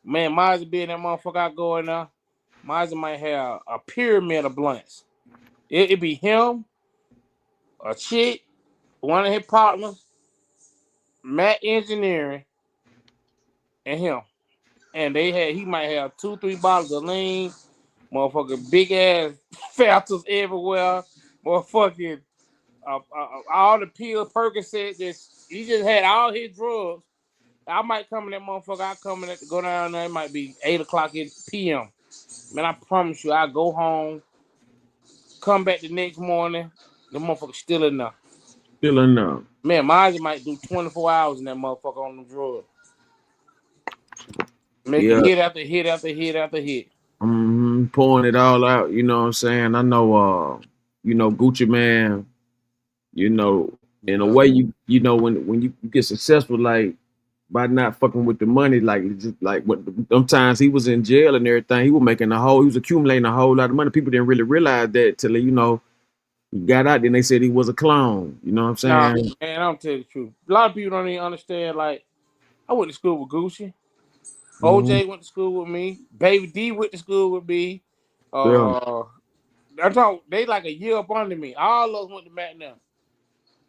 man, Mozzie be in that motherfucker. I go in there. Mozzie might have a pyramid of blunts. It'd be him, a chick, one of his partners, Matt Engineering, and him. And he might have 2-3 bottles of lean, motherfucking big ass filters everywhere, motherfucking all the pill Percocet. He just had all his drugs. I might come in that motherfucker. I come in to go down there. It might be 8:00 p.m. Man, I promise you, I go home, come back the next morning, the motherfucker still in there. Still enough. Man, Mozzie might do 24 hours in that motherfucker on the drugs. Making Yeah. hit after hit after hit after hit. Mm-hmm. Pouring it all out, you know what I'm saying? I know you know, Gucci Man, you know, in a way you know when you get successful like by not fucking with the money, like it's just like what sometimes he was in jail and everything, he was accumulating a whole lot of money. People didn't really realize that till you know he got out, then they said he was a clone. You know what I'm Nah, saying? man, I'm telling you the truth. A lot of people don't even understand. Like, I went to school with Gucci. Mm-hmm. OJ went to school with me. Baby D went to school with me. Yeah. I'm talking, they like a year up under me. All of us went to Mac now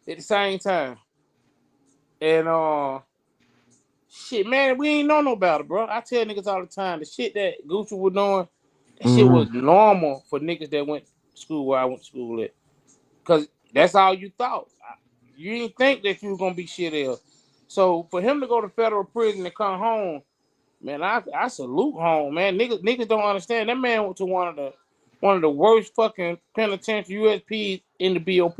at the same time. And shit, man, we ain't know no better, bro. I tell niggas all the time, the shit that Gucci was doing, that shit Mm-hmm. was normal for niggas that went to school where I went to school at. Cause that's all you thought. You didn't think that you was gonna be shit else. So for him to go to federal prison and come home, man, I salute home, man. Niggas don't understand. That man went to one of the worst fucking penitentiary USPs in the BOP.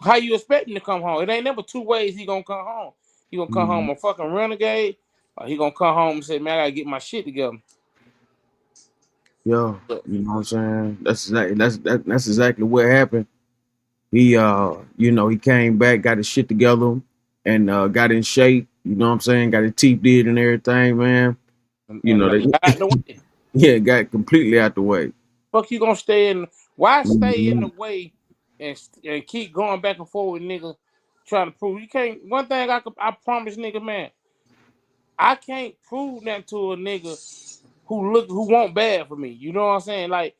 How you expect him to come home? It ain't never two ways he gonna come home. He gonna come Mm-hmm. home a fucking renegade, or he gonna come home and say, man, I gotta get my shit together. Yeah. But, You know what I'm saying? That's exactly what happened. He you know, he came back, got his shit together, and got in shape, you know what I'm saying? Got his teeth did and everything, man. You and know, they got out the way. yeah, got completely out the way. Fuck you gonna stay in? Why stay in Mm-hmm. the way and keep going back and forth with niggas trying to prove you can't? One thing I promise nigga, man, I can't prove that to a nigga who want bad for me. You know what I'm saying? Like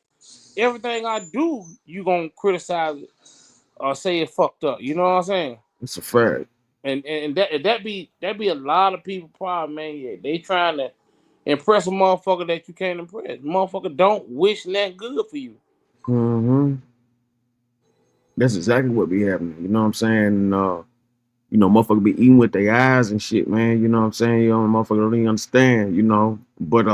everything I do, you gonna criticize it or say it fucked up. You know what I'm saying? It's a fact. And that be a lot of people problem, man. Yeah, they trying to impress a motherfucker that you can't impress. Motherfucker don't wish that good for you. Mm-hmm. That's exactly what be happening. You know what I'm saying? And, you know, motherfucker be eating with their eyes and shit, man. You know what I'm saying? You know, motherfucker don't even understand, you know. But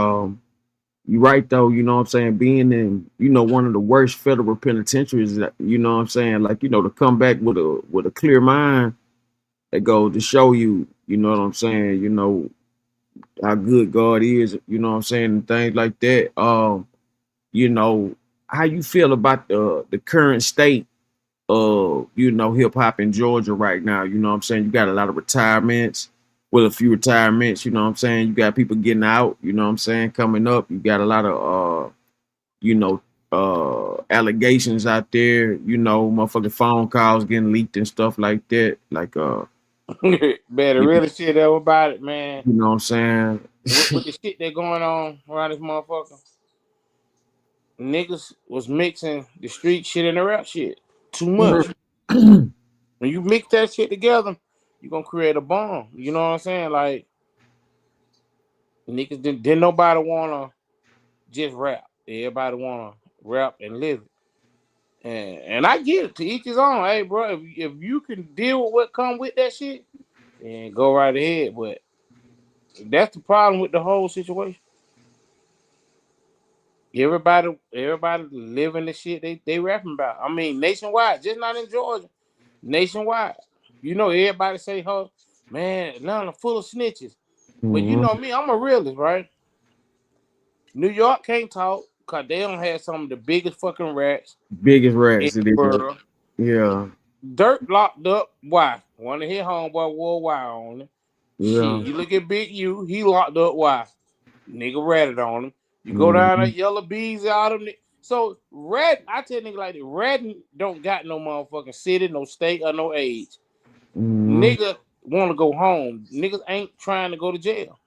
you right though, you know what I'm saying, being in, you know, one of the worst federal penitentiaries, you know what I'm saying, like, you know, to come back with a clear mind that goes to show you, you know what I'm saying, you know, how good God is, you know what I'm saying, and things like that. You know, how you feel about the current state of, you know, hip hop in Georgia right now, you know what I'm saying? You got a lot of retirements, well, a few retirements, you know what I'm saying? You got people getting out, you know what I'm saying, coming up. You got a lot of you know, allegations out there, you know, motherfucking phone calls getting leaked and stuff like that. Like Man, the you, real shit ever about it, man. you know what I'm saying? With the shit that going on around this motherfucker. niggas was mixing the street shit and the rap shit too much. When you mix that shit together, you gonna create a bomb. You know what I'm saying? Like niggas didn't nobody wanna just rap. Everybody wanna rap and live it. And I get it, to each his own. Hey, bro, if you can deal with what come with that shit, then go right ahead. But that's the problem with the whole situation. Everybody living the shit they rapping about. I mean, nationwide, just not in Georgia. Nationwide. You know, everybody say, "Oh, man, Atlanta full of snitches." But you know me, I'm a realist, right? New York can't talk because they don't have some of the biggest fucking rats Biggest in rats the it is. world. Yeah. Dirt locked up. Why? One of his homeboy wore wire on him. Yeah. Shit, you look at Big U, he locked up. Why? Nigga ratted on him. You go down there, Mm-hmm. yellow bees out of him. So red, I tell nigga like that, red don't got no motherfucking city, no state, or no age. Mm-hmm. Nigga want to go home. Niggas ain't trying to go to jail.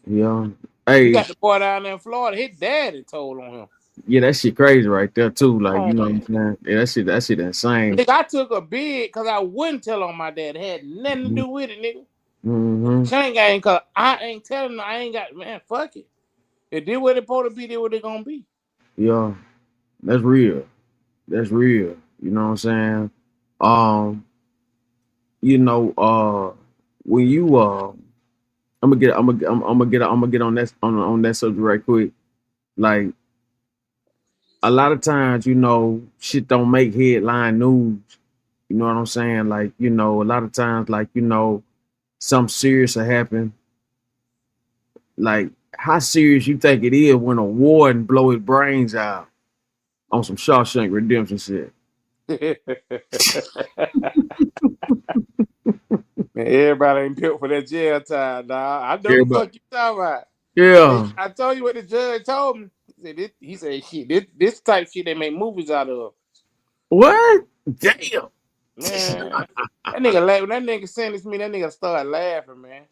Yeah. You Hey, got the boy down there in Florida. His daddy told on him. yeah, that shit crazy right there too. Like, Oh, you know what I'm saying? Yeah, that shit insane. nigga, I took a bid because I wouldn't tell on my dad. It had nothing to do with it, nigga. Mm-hmm. Chain gang, cause I ain't telling them. I ain't got, man, fuck it. It did what it supposed to be, did what it gonna be. Yeah, that's real. That's real. You know what I'm saying? Um, you know, when you I'm gonna get on that subject right quick. Like a lot of times, you know, shit don't make headline news. You know what I'm saying? Like, you know, a lot of times, like, you know, something serious will happen. Like, how serious you think it is when a warden blow his brains out on some Shawshank Redemption shit? Man, everybody ain't built for that jail time, dog. I know the Everybody. fuck you talking about. Yeah. I told you what the judge told me. He said shit, this type shit they make movies out of. What? Damn. Man, that nigga laugh. When that nigga sentenced me, that nigga started laughing, man.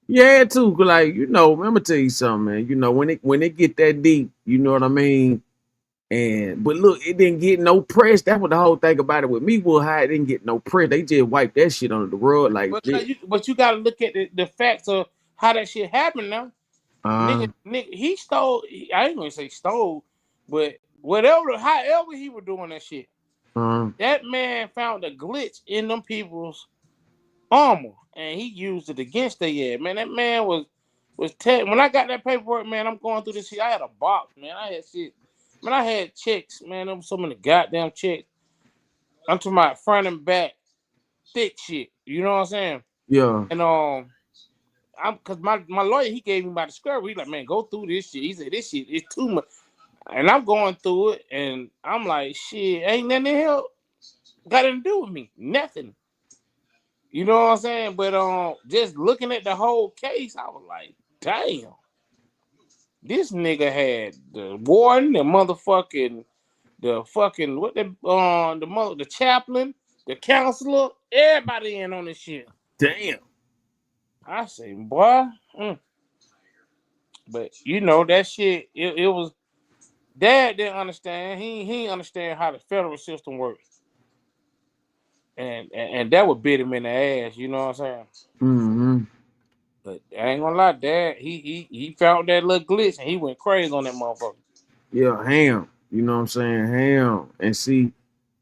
Yeah, too. 'Cause like, you know, I'm gonna tell you something, man. You know, when it get that deep, you know what I mean? And but look, it didn't get no press. That's what the whole thing about it with me was how it didn't get no press. They just wiped that shit under the rug like this. But you gotta look at the facts of how that shit happened now. Uh, Nigga, he stole. I ain't gonna say stole, but whatever, however he was doing that shit, uh, that man found a glitch in them people's armor, and he used it against their head. Man, that man was when I got that paperwork, man, I'm going through this shit. I had a box, man. I had shit. Man, I had checks, man. There was so many goddamn checks. I'm talking about front and back, thick shit. You know what I'm saying? yeah. And I'm cause my lawyer, he gave me my discovery. He like, man, go through this shit. He said this shit is too much. And I'm going through it, and I'm like, shit, ain't nothing the hell got to do with me. Nothing. You know what I'm saying? But just looking at the whole case, I was like, damn, this nigga had the warden, the fucking the chaplain, the counselor, everybody in on this shit. Damn. I say, boy, but you know that shit. It was Dad didn't understand. He didn't understand how the federal system works, and that would bit him in the ass. You know what I'm saying? Mm-hmm. But I ain't gonna lie, Dad, he found that little glitch and he went crazy on that motherfucker. Yeah, ham. You know what I'm saying? Ham. And see,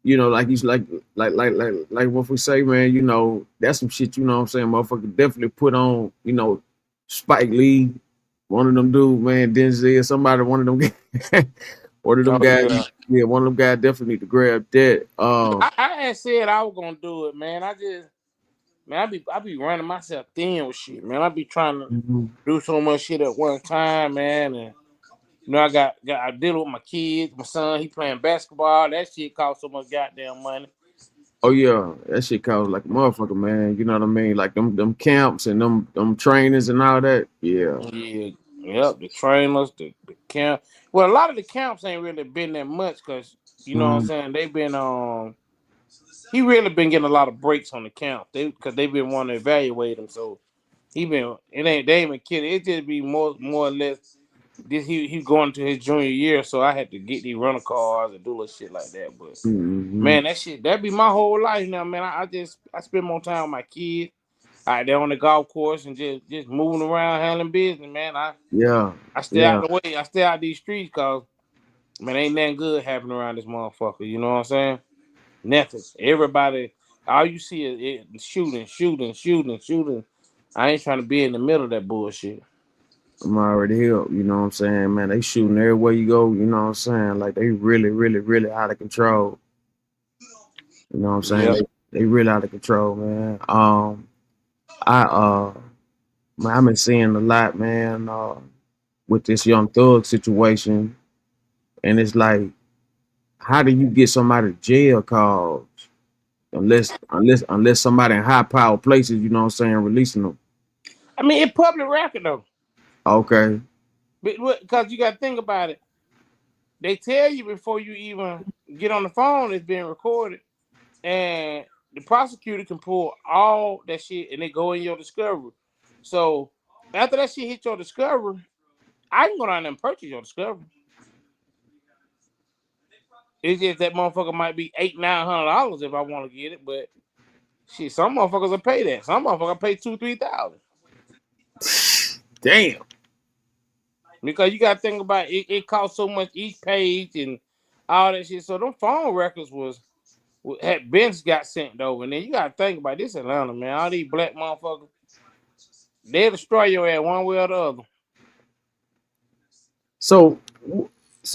you know, like he's like what we say, man, you know, that's some shit, you know what I'm saying? Motherfucker definitely put on, you know, Spike Lee, one of them dudes, man, Denzel, somebody, one of them one of them Oh guys, yeah. yeah, one of them guys definitely need to grab that. I had said I was gonna do it, man. I be running myself thin with shit, man. I be trying to Mhm. do so much shit at one time, man. And you know, I deal with my kids, my son, he playing basketball. That shit cost so much goddamn money. Oh yeah, that shit costs like a motherfucker, man. You know what I mean? Like them camps and them trainers and all that. Yeah. Yeah, yep, the trainers, the camp. Well, a lot of the camps ain't really been that much because you know what I'm Mhm. saying. They've been he really been getting a lot of breaks on the camp. Because they've been wanting to evaluate him. So he been they ain't been kidding. It just be more or less he going to his junior year, so I had to get these rental cars and do little shit like that. But man, that be my whole life now, man. I spend more time with my kids out there on the golf course and just moving around handling business, man. I stay out the way. I stay out these streets because man, ain't nothing good happening around this motherfucker. You know what I'm saying? Nothing. Everybody, all you see is shooting, shooting, shooting, shooting. I ain't trying to be in the middle of that bullshit. I'm already here. You know what I'm saying, man? They shooting everywhere you go. You know what I'm saying? Like they really, really, really out of control. You know what I'm saying? Yep. They really out of control, man. I man, I've been seeing a lot, man, with this young thug situation, and it's like, how do you get somebody to jail calls unless somebody in high power places, you know what I'm saying, releasing them? I mean, it's public record though, Okay. because you got to think about it. They tell you before you even get on the phone it's being recorded, and the prosecutor can pull all that shit and they go in your discovery. So after that shit hit your discovery, I can go down there and purchase your discovery. It's just that motherfucker might be $800-900 if I want to get it, but shit, some motherfuckers will pay that. Some motherfuckers pay $2,000-3,000. Damn. Because you got to think about it, it costs so much each page and all that shit. So them phone records had been got sent over. And then you got to think about this Atlanta, man. All these black motherfuckers, they'll destroy your ass one way or the other. So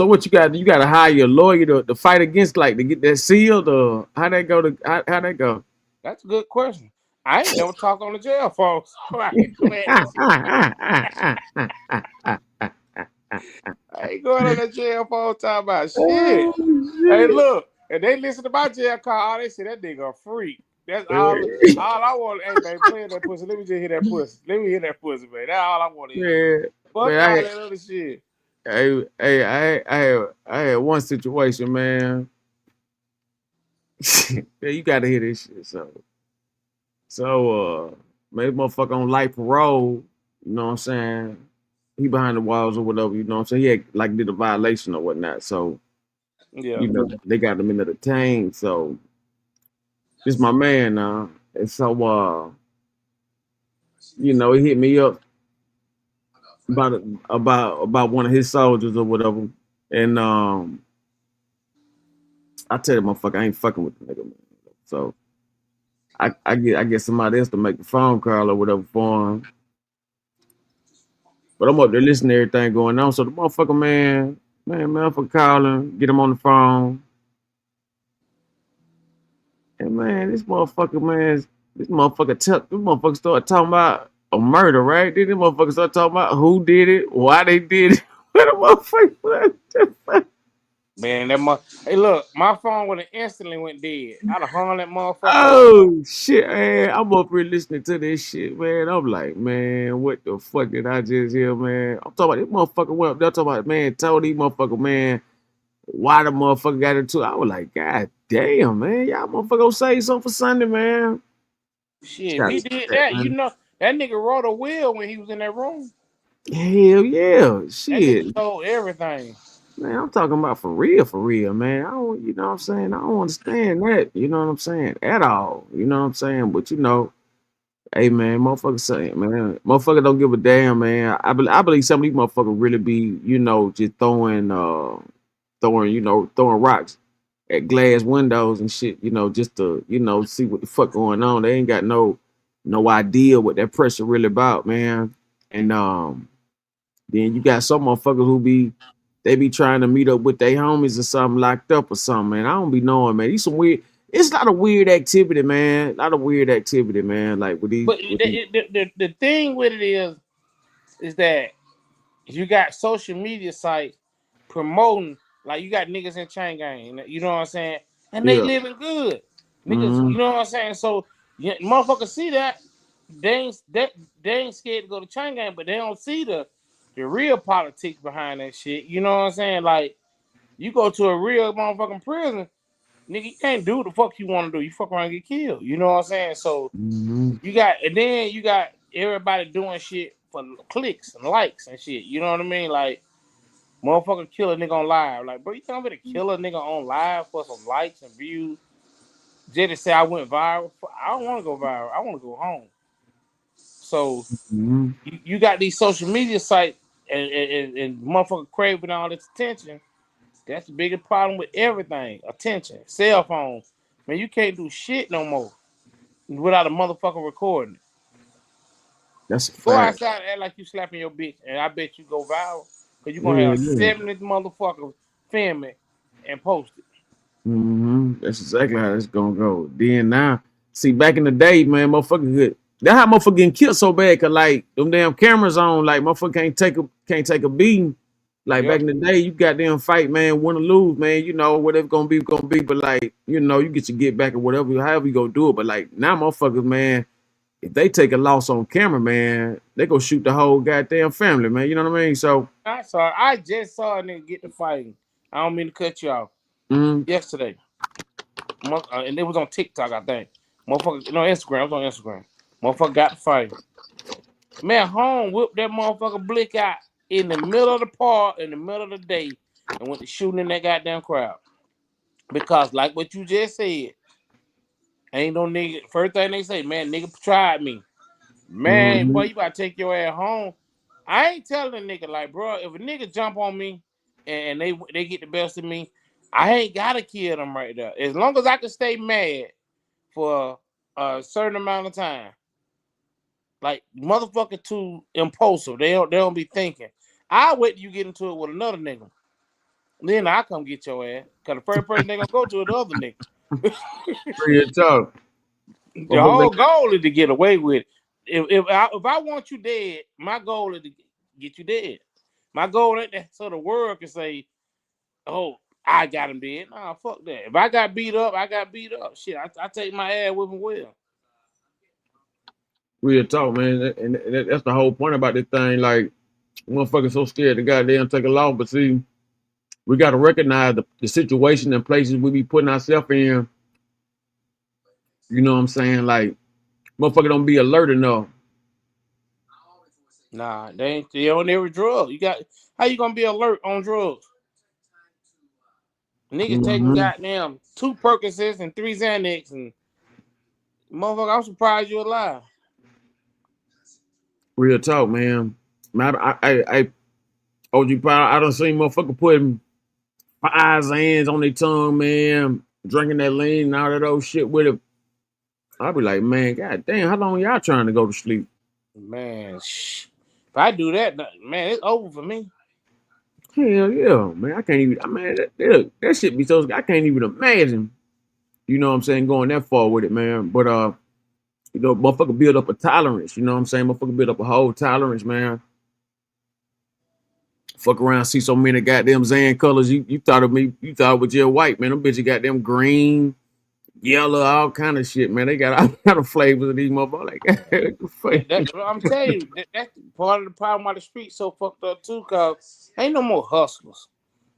what you got? You got to hire a lawyer to fight against, like, to get that sealed, or how that go? How that go? That's a good question. I ain't never talk on the jail phone, so I ain't go ahead and I ain't going on the jail phone talking about shit. Hey, look, if they listen to my jail call, they say that nigga a freak. That's all I want. Hey, baby, play that pussy. Let me just hear that pussy. Let me hear that pussy, man. That's all I want to hear. Fuck man, all that other shit. I had one situation, man. Yeah, you gotta hear this shit. Man, motherfucker on life parole, you know what I'm saying? He behind the walls or whatever, you know what I'm saying? He had, like, did a violation or whatnot. So, Yeah. you know, they got him into the tank. So this my man now. And so you know, he hit me up about one of his soldiers or whatever. And I tell the motherfucker I ain't fucking with the nigga, man. So I get somebody else to make the phone call or whatever for him. But I'm up there listening to everything going on. So the motherfucker, man, for calling, get him on the phone. And man, this motherfucker started talking about a murder, right? Then this motherfucker started talking about who did it, why they did it. What the motherfucker? Man, hey, look, my phone would have instantly went dead. I'd have hung that motherfucker up. Oh shit, man! I'm up here listening to this shit, man. I'm like, man, what the fuck did I just hear, man? I'm talking about this motherfucker went up there talking about, man, told these motherfucker, man, why the motherfucker got into it. I was like, God damn, man, y'all motherfucker gonna say something for Sunday, man. Shit, if he did that, you know, that nigga wrote a will when he was in that room. Hell yeah, That shit. nigga told everything. Man, I'm talking about for real, man. I don't, you know what I'm saying? I don't understand that, you know what I'm saying, at all. You know what I'm saying? But you know, hey man, motherfucker saying, man, motherfucker don't give a damn, man. I believe some of these motherfuckers really be, you know, just throwing rocks at glass windows and shit, you know, just to, you know, see what the fuck going on. They ain't got no idea what that pressure really about, man. And then you got some motherfuckers who be trying to meet up with their homies or something, locked up or something, man. I don't be knowing, man. It's a lot of weird activity, man. Like with these. But the thing with it is that you got social media sites promoting, like you got niggas in chain gang, you know what I'm saying? And they living good. Niggas, you know what I'm saying? So motherfuckers see that. They ain't scared to go to chain gang, but they don't see the real politics behind that shit. You know what I'm saying? Like, you go to a real motherfucking prison, nigga, you can't do what the fuck you want to do. You fuck around and get killed. You know what I'm saying? So you got everybody doing shit for clicks and likes and shit. You know what I mean? Like, Motherfucker kill a nigga on live. Like, bro, you tell me to kill a nigga on live for some likes and views? Just to say I went viral? I don't want to go viral. I want to go home. So you got these social media sites and motherfucker craving all this attention. That's the biggest problem with everything. Attention. Cell phones. Man, you can't do shit no more without a motherfucker recording it. That's a Go fact. outside and act like you slapping your bitch, and I bet you go viral. Because you're going to have 70 motherfuckers film it and post it. That's exactly how it's gonna go. Then now, see, back in the day, man, motherfucker good. That's how motherfucker getting killed so bad, cause like them damn cameras on, like motherfucker can't take a beating. Like back in the day, you goddamn fight, man, win or lose, man. You know whatever gonna be. But like you know, you get back or whatever, however you go do it. But like now, motherfuckers, man, if they take a loss on camera, man, they go shoot the whole goddamn family, man. You know what I mean? So I just saw a nigga get to fighting. I don't mean to cut you off. Yesterday. And it was on TikTok, I think. Motherfucker, no, Instagram. It was on Instagram. Motherfucker got to fight. Man, home whipped that motherfucker blick out in the middle of the park, in the middle of the day, and went to shooting in that goddamn crowd. Because, like what you just said, ain't no nigga. First thing they say, man, nigga tried me. Man, boy, you gotta take your ass home. I ain't telling a nigga, like, bro, if a nigga jump on me and they get the best of me, I ain't gotta kill them right there. As long as I can stay mad for a certain amount of time. Like, motherfucker too impulsive. They don't be thinking. I wait till you get into it with another nigga. Then I come get your ass. Cause the first person they gonna go to is the other nigga. real talk. The whole goal is to get away with it. If I want you dead, my goal is to get you dead. My goal ain't that so the world can say, oh, I got him dead. Nah, fuck that. If I got beat up, I got beat up. Shit, I take my ass with me well. Real talk, man. And that's the whole point about this thing. Like, motherfuckers so scared to goddamn take a loss. But see, we got to recognize the situation and places we be putting ourselves in. You know what I'm saying? Like, motherfucker don't be alert enough. Nah, they on every drug. How you gonna be alert on drugs? Niggas taking goddamn 2 Percocets and 3 Xanax and motherfucker, I'm surprised you're alive. Real talk, man. I OG Power, I done seen motherfucker putting 5 Xans on their tongue, man, drinking that lean and all that old shit with it. I'll be like, man, god damn, how long y'all trying to go to sleep? Man, if I do that, man, it's over for me. Hell yeah, man. I can't even, that shit be so, I can't even imagine, you know what I'm saying, going that far with it, man. But, you know, motherfucker build up a tolerance, you know what I'm saying? Motherfucker build up a whole tolerance, man. Fuck around, see so many goddamn Zan colors. You thought of me, you thought it was just white, man. Them bitches got them green, yellow, all kind of shit, man. They got all kind of flavors of these motherfuckers. Like, I'm telling you, that's part of the problem why the street's so fucked up too, cause ain't no more hustlers.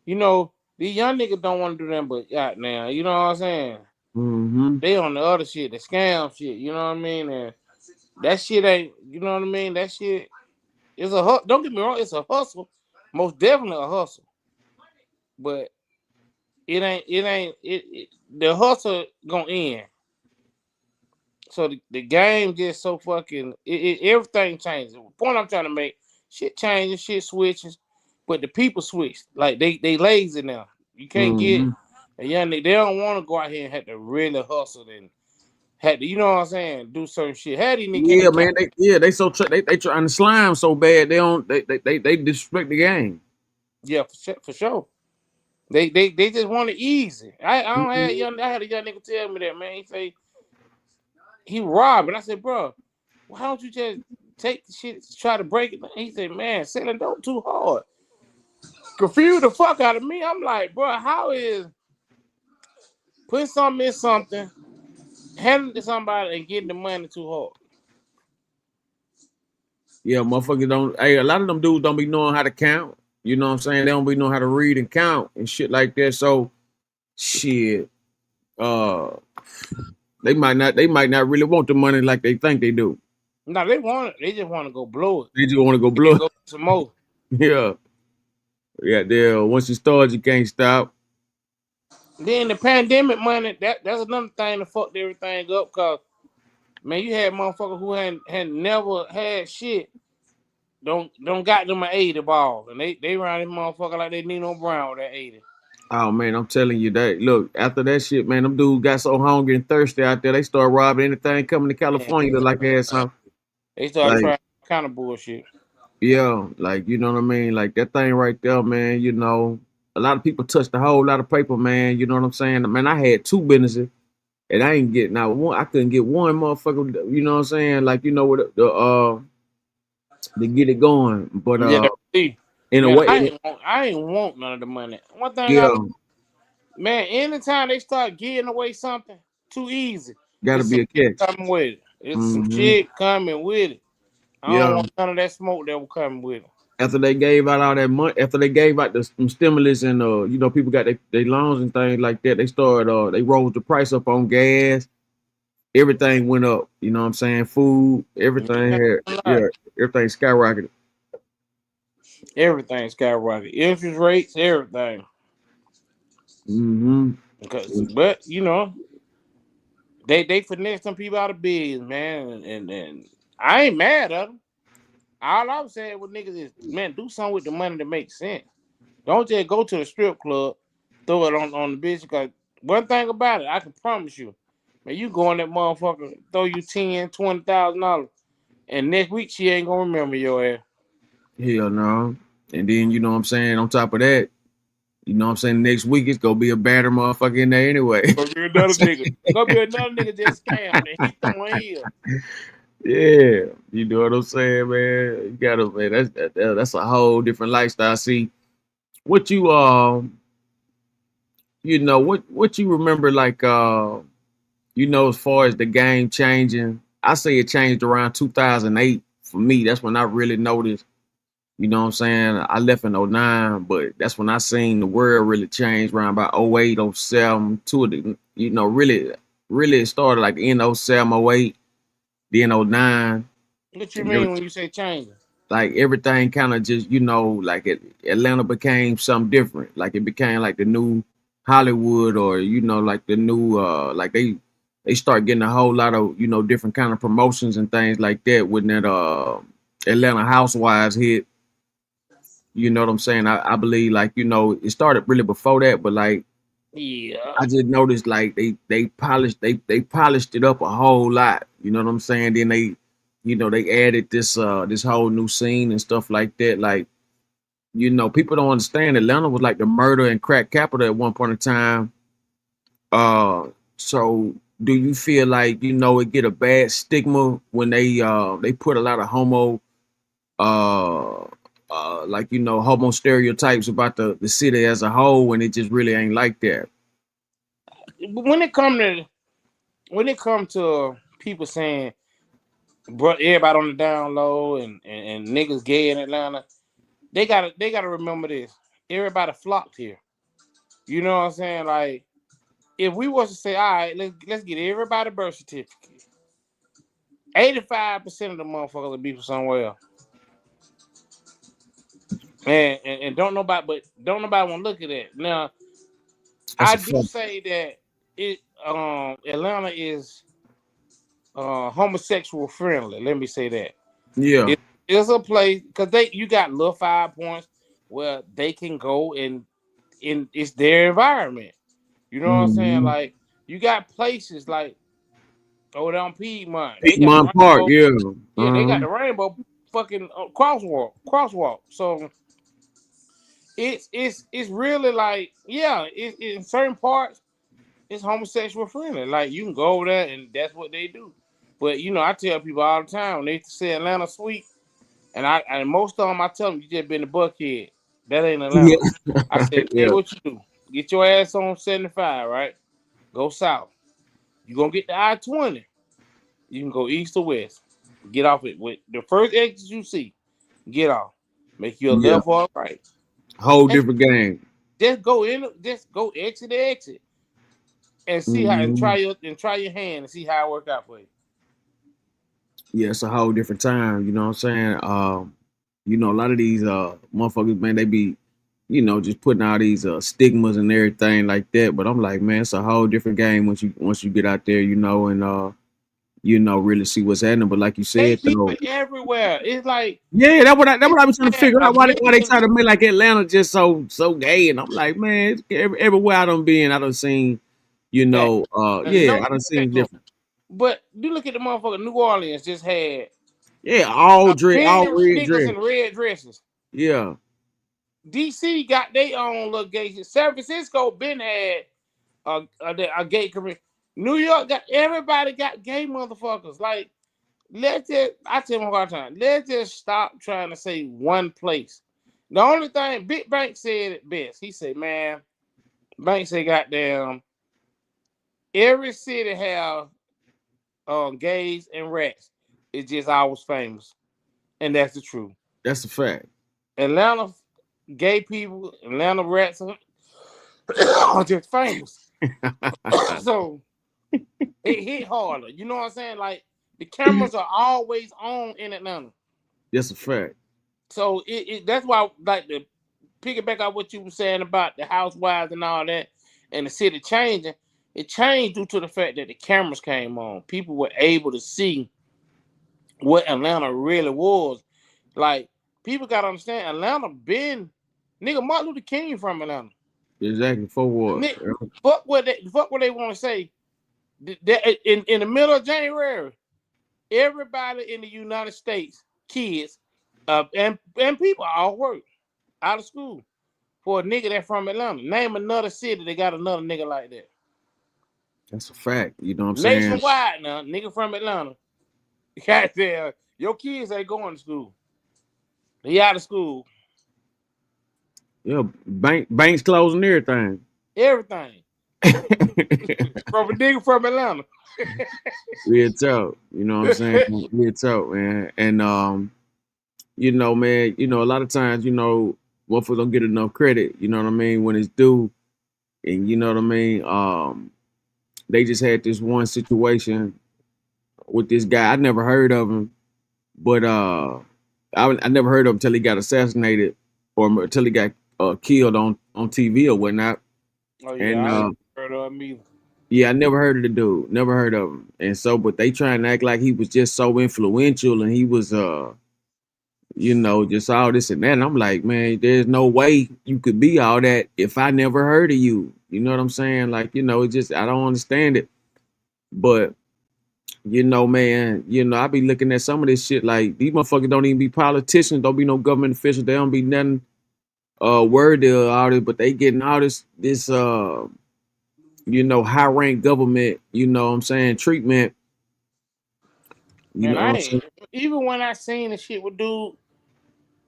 You know, these young niggas don't want to do that, but now, you know what I'm saying? They on the other shit, the scam shit, you know what I mean? And that shit ain't, you know what I mean? That shit is a hustle. Don't get me wrong, it's a hustle. Most definitely a hustle. But the hustle gonna end. So the game just so fucking everything changes. The point I'm trying to make, shit changes, shit switches, but the people switch. Like they lazy now. You can't get a young nigga. They don't want to go out here and have to really hustle and had to, you know what I'm saying, do certain shit. How do you niggas? Yeah, man. They so they trying to slime so bad they don't they disrespect the game. Yeah, for sure. They just want it easy. I don't have I had a young nigga tell me that, man. He say he robbed, and I said, bro, why don't you just take the shit, try to break it? He said, man, selling dope too hard. Confused the fuck out of me. I'm like, bro, how is putting something in something, handing it to somebody, and getting the money too hard? Yeah, motherfuckers don't. Hey, a lot of them dudes don't be knowing how to count. You know what I'm saying? They don't be knowing how to read and count and shit like that. So, shit, they might not really want the money like they think they do. No, they want it. They just want to go blow it. They just want to go blow it. Go some more. Yeah. Yeah, there. Once you start, you can't stop. Then the pandemic money, that's another thing that fucked everything up. Cause man, you had motherfuckers who had never had shit. Don't got them an 80 ball, and they run this motherfucker like they Nino Brown with that 80. Oh man, I'm telling you that. Look, after that shit, man, them dudes got so hungry and thirsty out there, they start robbing anything coming to Man, California look like they had something. they started Like, trying kind of bullshit. yeah, like you know what I mean? Like that thing right there, man, you know. A lot of people touched a whole lot of paper, man. You know what I'm saying? Man, I had 2 businesses and I ain't getting out one. I couldn't get one motherfucker, you know what I'm saying? Like, you know what the to get it going. But Yeah, that see. in a Man, way, I ain't want none of the money. One thing I yeah, learned, man, anytime they start giving away something too easy, gotta it's be some a shit catch. coming with it. It's some Hmm. shit coming with it. I don't Yeah. want none of that smoke that will come with it. After they gave out all that money, after they gave out the some stimulus and you know, people got their loans and things like that, they started they rose the price up on gas. Everything went up. You know what I'm saying? Food, everything Yeah, had, yeah, everything skyrocketed. everything skyrocketed. Interest rates, everything. Hmm. But you know, they finesse some people out of business, man, and I ain't mad at them. All I'm saying with niggas is, man, do something with the money that makes sense. Don't just go to the strip club, throw it on the bitch. Cause one thing about it, I can promise you, man, you go in that motherfucker, throw you $10,000, $20,000, and next week she ain't gonna remember your ass. Hell no. And then you know what I'm saying, on top of that, you know what I'm saying, next week it's gonna be a badder motherfucker in there anyway. Gonna be another nigga. Gonna be another nigga just scammed and he throwing here. Yeah, you know what I'm saying, man. You gotta, man. That's a whole different lifestyle. See, what you you know, what you remember, like you know, as far as the game changing. I say it changed around 2008 for me. That's when I really noticed. You know what I'm saying? I left in '09, but that's when I seen the world really change around about '08, '07 to the, you know, really it started like in '07, '08, then '09. What you And mean when you say changing? like everything kind of just, you know, like Atlanta became something different. Like it became like the new Hollywood, or you know, like the new like they start getting a whole lot of, you know, different kind of promotions and things like that when that Atlanta Housewives hit. You know what I'm saying? I believe, like, you know, it started really before that, but like Yeah. I just noticed like they polished it up a whole lot. You know what I'm saying? Then they, you know, they added this whole new scene and stuff like that. Like, you know, people don't understand Atlanta was like the murder and crack capital at one point in time. Uh so do you feel like, you know, it get a bad stigma when they put a lot of uh like, you know, homo stereotypes about the city as a whole, when it just really ain't like that? When it come to people saying, bro, everybody on the down low and niggas gay in Atlanta, they gotta remember this. Everybody flocked here. You know what I'm saying? Like, if we was to say, all right, let's get everybody birth certificate, 85% of the motherfuckers will be from somewhere else. And don't nobody want to look at that. Now, That's I a do fact. say that it Atlanta is homosexual friendly. Let me say that. Yeah. It's a place because you got little 5 points where they can go and it's their environment. You know what I'm saying? Hmm. Like, you got places like over there on Piedmont. They got the Piedmont Park, rainbow. yeah. Yeah, they got Uh-huh. the rainbow fucking crosswalk. So it's really like, yeah, in certain parts it's homosexual friendly. Like, you can go over there and that's what they do. But you know, I tell people all the time when they say Atlanta sweet, and most of them I tell them, you just been to Buckhead. That ain't Atlanta. Yeah. I said, tell Yeah. you what you do. Get your ass on 75, right? Go south. You gonna get the I-20. You can go east or west. Get off it with the first exit you see. Get off. Make you a Yeah. left or a right. Whole And different game. just go exit to exit and see how Hmm. and try your hand and see how it work out for you. Yeah, it's a whole different time, you know what I'm saying? You know, a lot of these motherfuckers, man, you know, just putting all these stigmas and everything like that. But I'm like, man, it's a whole different game once you get out there, you know, and you know, really see what's happening. But like you Gay said, people though, everywhere. It's like yeah, that's what I was trying to man, figure a out. Why they million. try to make like Atlanta just so gay? And I'm like, man, it's everywhere I done been, I done seen, you That know, no I done seen disrespect, different. but you look at the motherfucker. New Orleans just had Yeah, a all billion red niggas dress. in red dresses. Yeah, DC got their own little gay shit. San Francisco been had a gay community. New York got everybody got gay motherfuckers. Like let's just I tell them all the time. Let's just stop trying to say one place. The only thing Big Bank said it best. He said, "Man, Bank said, goddamn, every city have gays and rats. It's just ours famous, and that's the truth. that's a fact. Atlanta gay people, Atlanta rats are just famous. So it hit harder. You know what I'm saying? Like the cameras are always on in Atlanta. That's a fact. So that's why like the piggyback on what you were saying about the housewives and all that, and the city changing. It changed due to the fact that the cameras came on. People were able to see what Atlanta really was. Like people gotta understand, Atlanta been nigga Martin Luther King from Atlanta. Exactly. For what? Nick, fuck what they want to say. In the middle of January, everybody in the United States, kids, and people all work out of school for a nigga that from Atlanta. Name another city that got another nigga like that. That's a fact. You know what I'm saying? Nationwide now, nigga from Atlanta. Goddamn, your kids ain't going to school. They out of school. Yeah, banks closing everything. Everything. From a nigga from Atlanta. Real talk. You know what I'm saying? Real talk, man. And you know, man, you know, a lot of times, you know, motherfuckers don't get enough credit, you know what I mean, when it's due. And you know what I mean? They just had this one situation with this guy. I never heard of him, but I never heard of him until he got assassinated or until he got killed on TV or whatnot. Oh yeah, And I ain't heard of him either. yeah, I never heard of the dude. Never heard of him. And so, but they try and act like he was just so influential and he was you know, just all this and that. And I'm like, man, there's no way you could be all that if I never heard of you. You know what I'm saying? Like, you know, it just I don't understand it. But you know, man, you know, I be looking at some of this shit like these motherfuckers don't even be politicians, don't be no government officials, they don't be nothing worthy of all this, but they getting all this you know, high rank government, you know what I'm saying, treatment. You Man, know I what I'm ain't saying? even when I seen the shit with dude,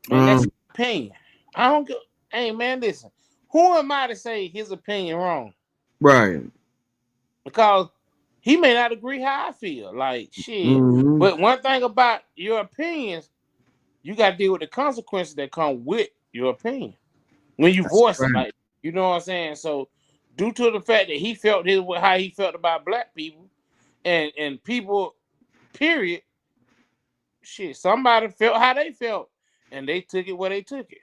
man, that's Um, his opinion. I don't go. Hey man, listen. Who am I to say his opinion wrong? right. Because he may not agree how I feel. Like shit. Hmm. But one thing about your opinions, you got to deal with the consequences that come with your opinion when you That's voice it. right. Like you know what I'm saying. So, due to the fact that he felt how he felt about black people and people, period. Shit, somebody felt how they felt, and they took it where they took it.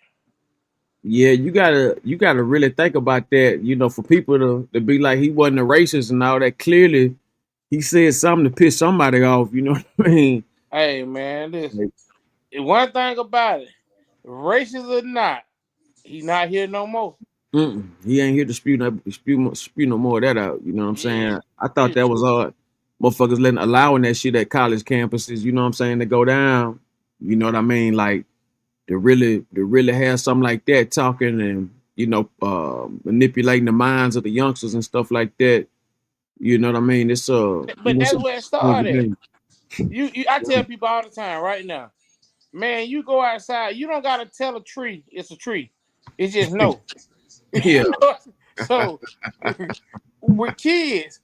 Yeah, you gotta really think about that, you know, for people to be like he wasn't a racist and all that. Clearly, he said something to piss somebody off, you know what I mean? Hey man, listen. Like, One thing about it, racist or not, he not here no more. he ain't here to spew no more of that out. You know what I'm Yeah, saying? I thought it's that was true. motherfuckers allowing that shit at college campuses. You know what I'm saying? To go down. You know what I mean? Like to really have something like that talking and you know manipulating the minds of the youngsters and stuff like that. You know what I mean? It's you But know, it's that's a where it dangerous started. game. I tell people all the time right now, man, you go outside, you don't gotta tell a tree it's a tree. It's just no. Yeah, So with kids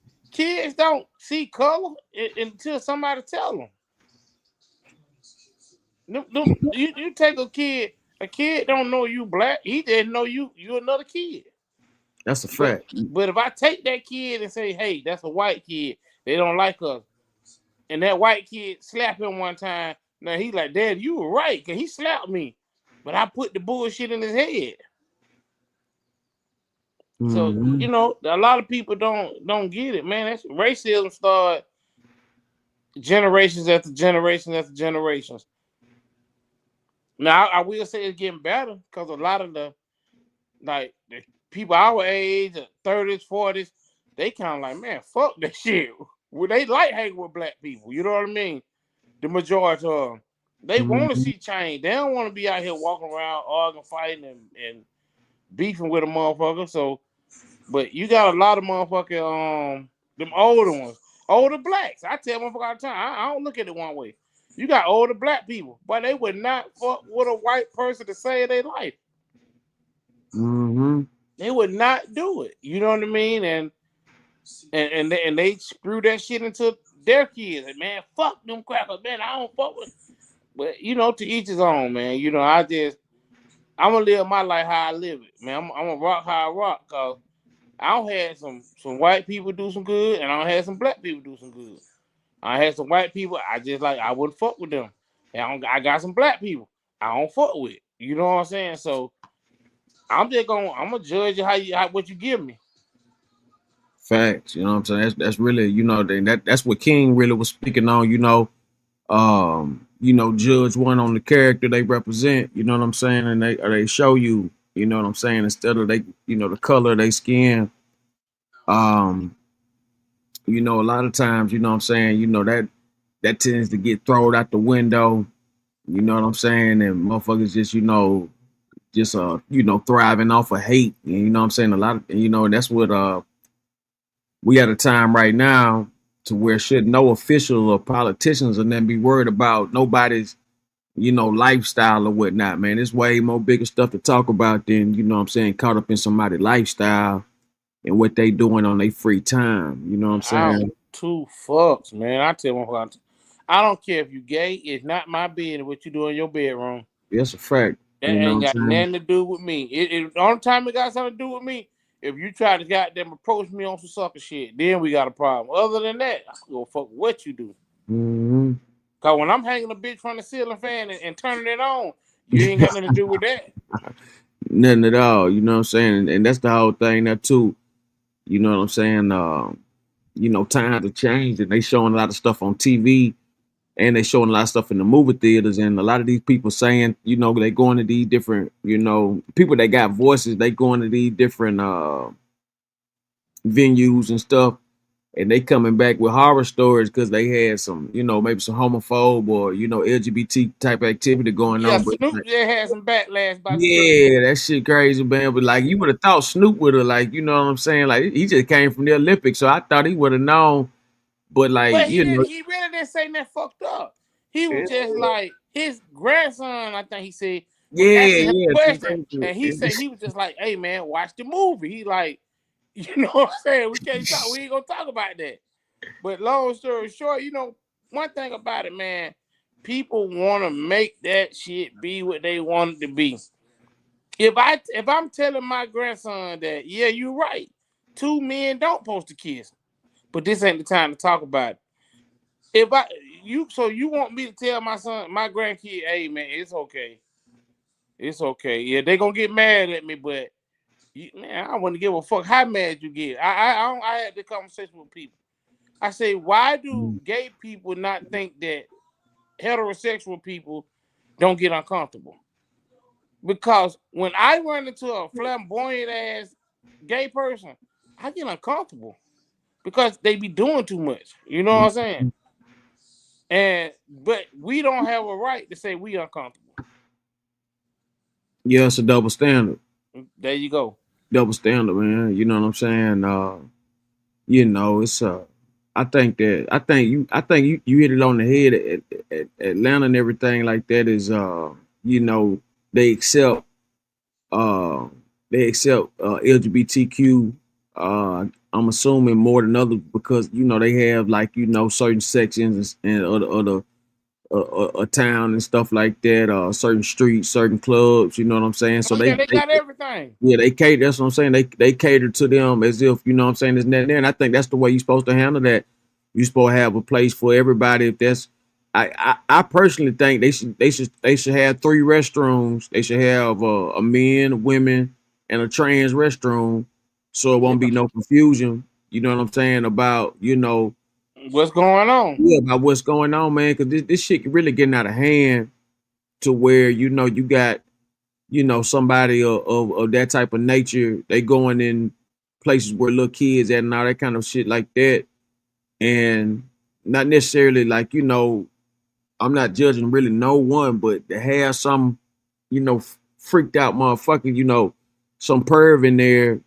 don't see color until somebody tell them. You take a kid don't know you black. He didn't know you another kid. that's a But fact. but if I take that kid and say, hey, that's a white kid, they don't like us, and that white kid slap him one time, now he like, Dad, you were right, cause he slapped me, but I put the bullshit in his head. So Mm-hmm. you know, a lot of people don't get it, man. That's racism started generations after generations after generations. Now I will say it's getting better because a lot of the people our age, 30s, 40s, they kind of like, man, fuck that shit. Well, they like hanging with black people. You know what I mean? The majority of them. They want to Mm-hmm. see change. They don't want to be out here walking around arguing, fighting, and beefing with a motherfucker. So, but you got a lot of motherfucking them older ones, older blacks. I tell motherfuckers all the time, I don't look at it one way. You got older black people, but they would not fuck with a white person to save their life. Mm-hmm. They would not do it. You know what I mean? And they screw that shit into their kids. And man, fuck them crackers, man. I don't fuck with. But you know, to each his own, man. You know, I'm gonna live my life how I live it, man. I'm gonna rock how I rock, cause I don't had some white people do some good, and I don't had some black people do some good. I had some white people I wouldn't fuck with them. And I got some black people I don't fuck with. You know what I'm saying? So I'm gonna judge you what you give me. Facts. You know what I'm saying? That's really, you know, that's what King really was speaking on, you know, judge one on the character they represent, you know what I'm saying, and they show you, you know what I'm saying, instead of the color of their skin. Um, you know, a lot of times, you know what I'm saying, that tends to get thrown out the window, you know what I'm saying, and motherfuckers just, thriving off of hate. And, you know what I'm saying? A lot of, that's what we at a time right now to where should no official or politicians and then be worried about nobody's, lifestyle or whatnot, man. It's way more bigger stuff to talk about than, you know what I'm saying, caught up in somebody's lifestyle and what they doing on their free time. You know what I'm I saying? don't two fucks, man. I tell motherfuckers, I don't care if you gay. It's not my business what you do in your bedroom. That's a fact. That You know ain't what got I'm saying? nothing to do with me. The only time it got something to do with me, if you try to goddamn approach me on some sucker shit, then we got a problem. Other than that, I don't give a fuck what you do. Mm-hmm. Cause when I'm hanging a bitch from the ceiling fan and turning it on, you ain't got nothing to do with that. Nothing at all. You know what I'm saying? And that's the whole thing there too. You know what I'm saying? Times have changed and they showing a lot of stuff on TV and they showing a lot of stuff in the movie theaters, and a lot of these people saying, they going to these different, people that got voices, they going to these different venues and stuff, and they coming back with horror stories because they had some, maybe some homophobe or, LGBT type activity going Yeah, on. But Snoop just had some backlash about the certain yeah, that shit crazy, man. But like, you would have thought Snoop would have, like, you know what I'm saying? Like, he just came from the Olympics, so I thought he would have known. But like, But he didn't. He really didn't say nothing fucked up. He was just like his grandson. I think he said was asking him a yeah, question, and he said he was just like, "Hey man, watch the movie." He like, you know what I'm saying? We can't talk. We ain't gonna talk about that. But long story short, one thing about it, man, people want to make that shit be what they want it to be. If I'm telling my grandson that, yeah, you're right, two men don't supposed to kiss, but this ain't the time to talk about it. So you want me to tell my grandkid, hey man, it's okay. Yeah, they gonna get mad at me, but man, I wouldn't give a fuck how mad you get. I had the conversation with people. I say, why do gay people not think that heterosexual people don't get uncomfortable? Because when I run into a flamboyant ass gay person, I get uncomfortable because they be doing too much. You know what I'm saying? But we don't have a right to say we uncomfortable. yeah, it's a double standard. There you go. Double standard, man. You know what I'm saying? It's I think you hit it on the head at Atlanta and everything like that is they accept uh LGBTQ, I'm assuming more than others because they have, like, certain sections and other a town and stuff like that, certain streets, certain clubs, you know what I'm saying? So Oh, yeah, they got everything. yeah, they cater. That's what I'm saying. They cater to them as if, you know what I'm saying, there's nothing there. And I think that's the way you're supposed to handle that. You're supposed to have a place for everybody. If that's, I personally think they should have 3 restrooms. They should have a men, women, and a trans restroom, so it won't be no confusion. You know what I'm saying about What's going on? yeah, about what's going on, man. Because this shit really getting out of hand to where you got somebody of that type of nature. They going in places where little kids at and all that kind of shit like that, and not necessarily like I'm not judging really no one, but to have some freaked out motherfucker, some perv in there,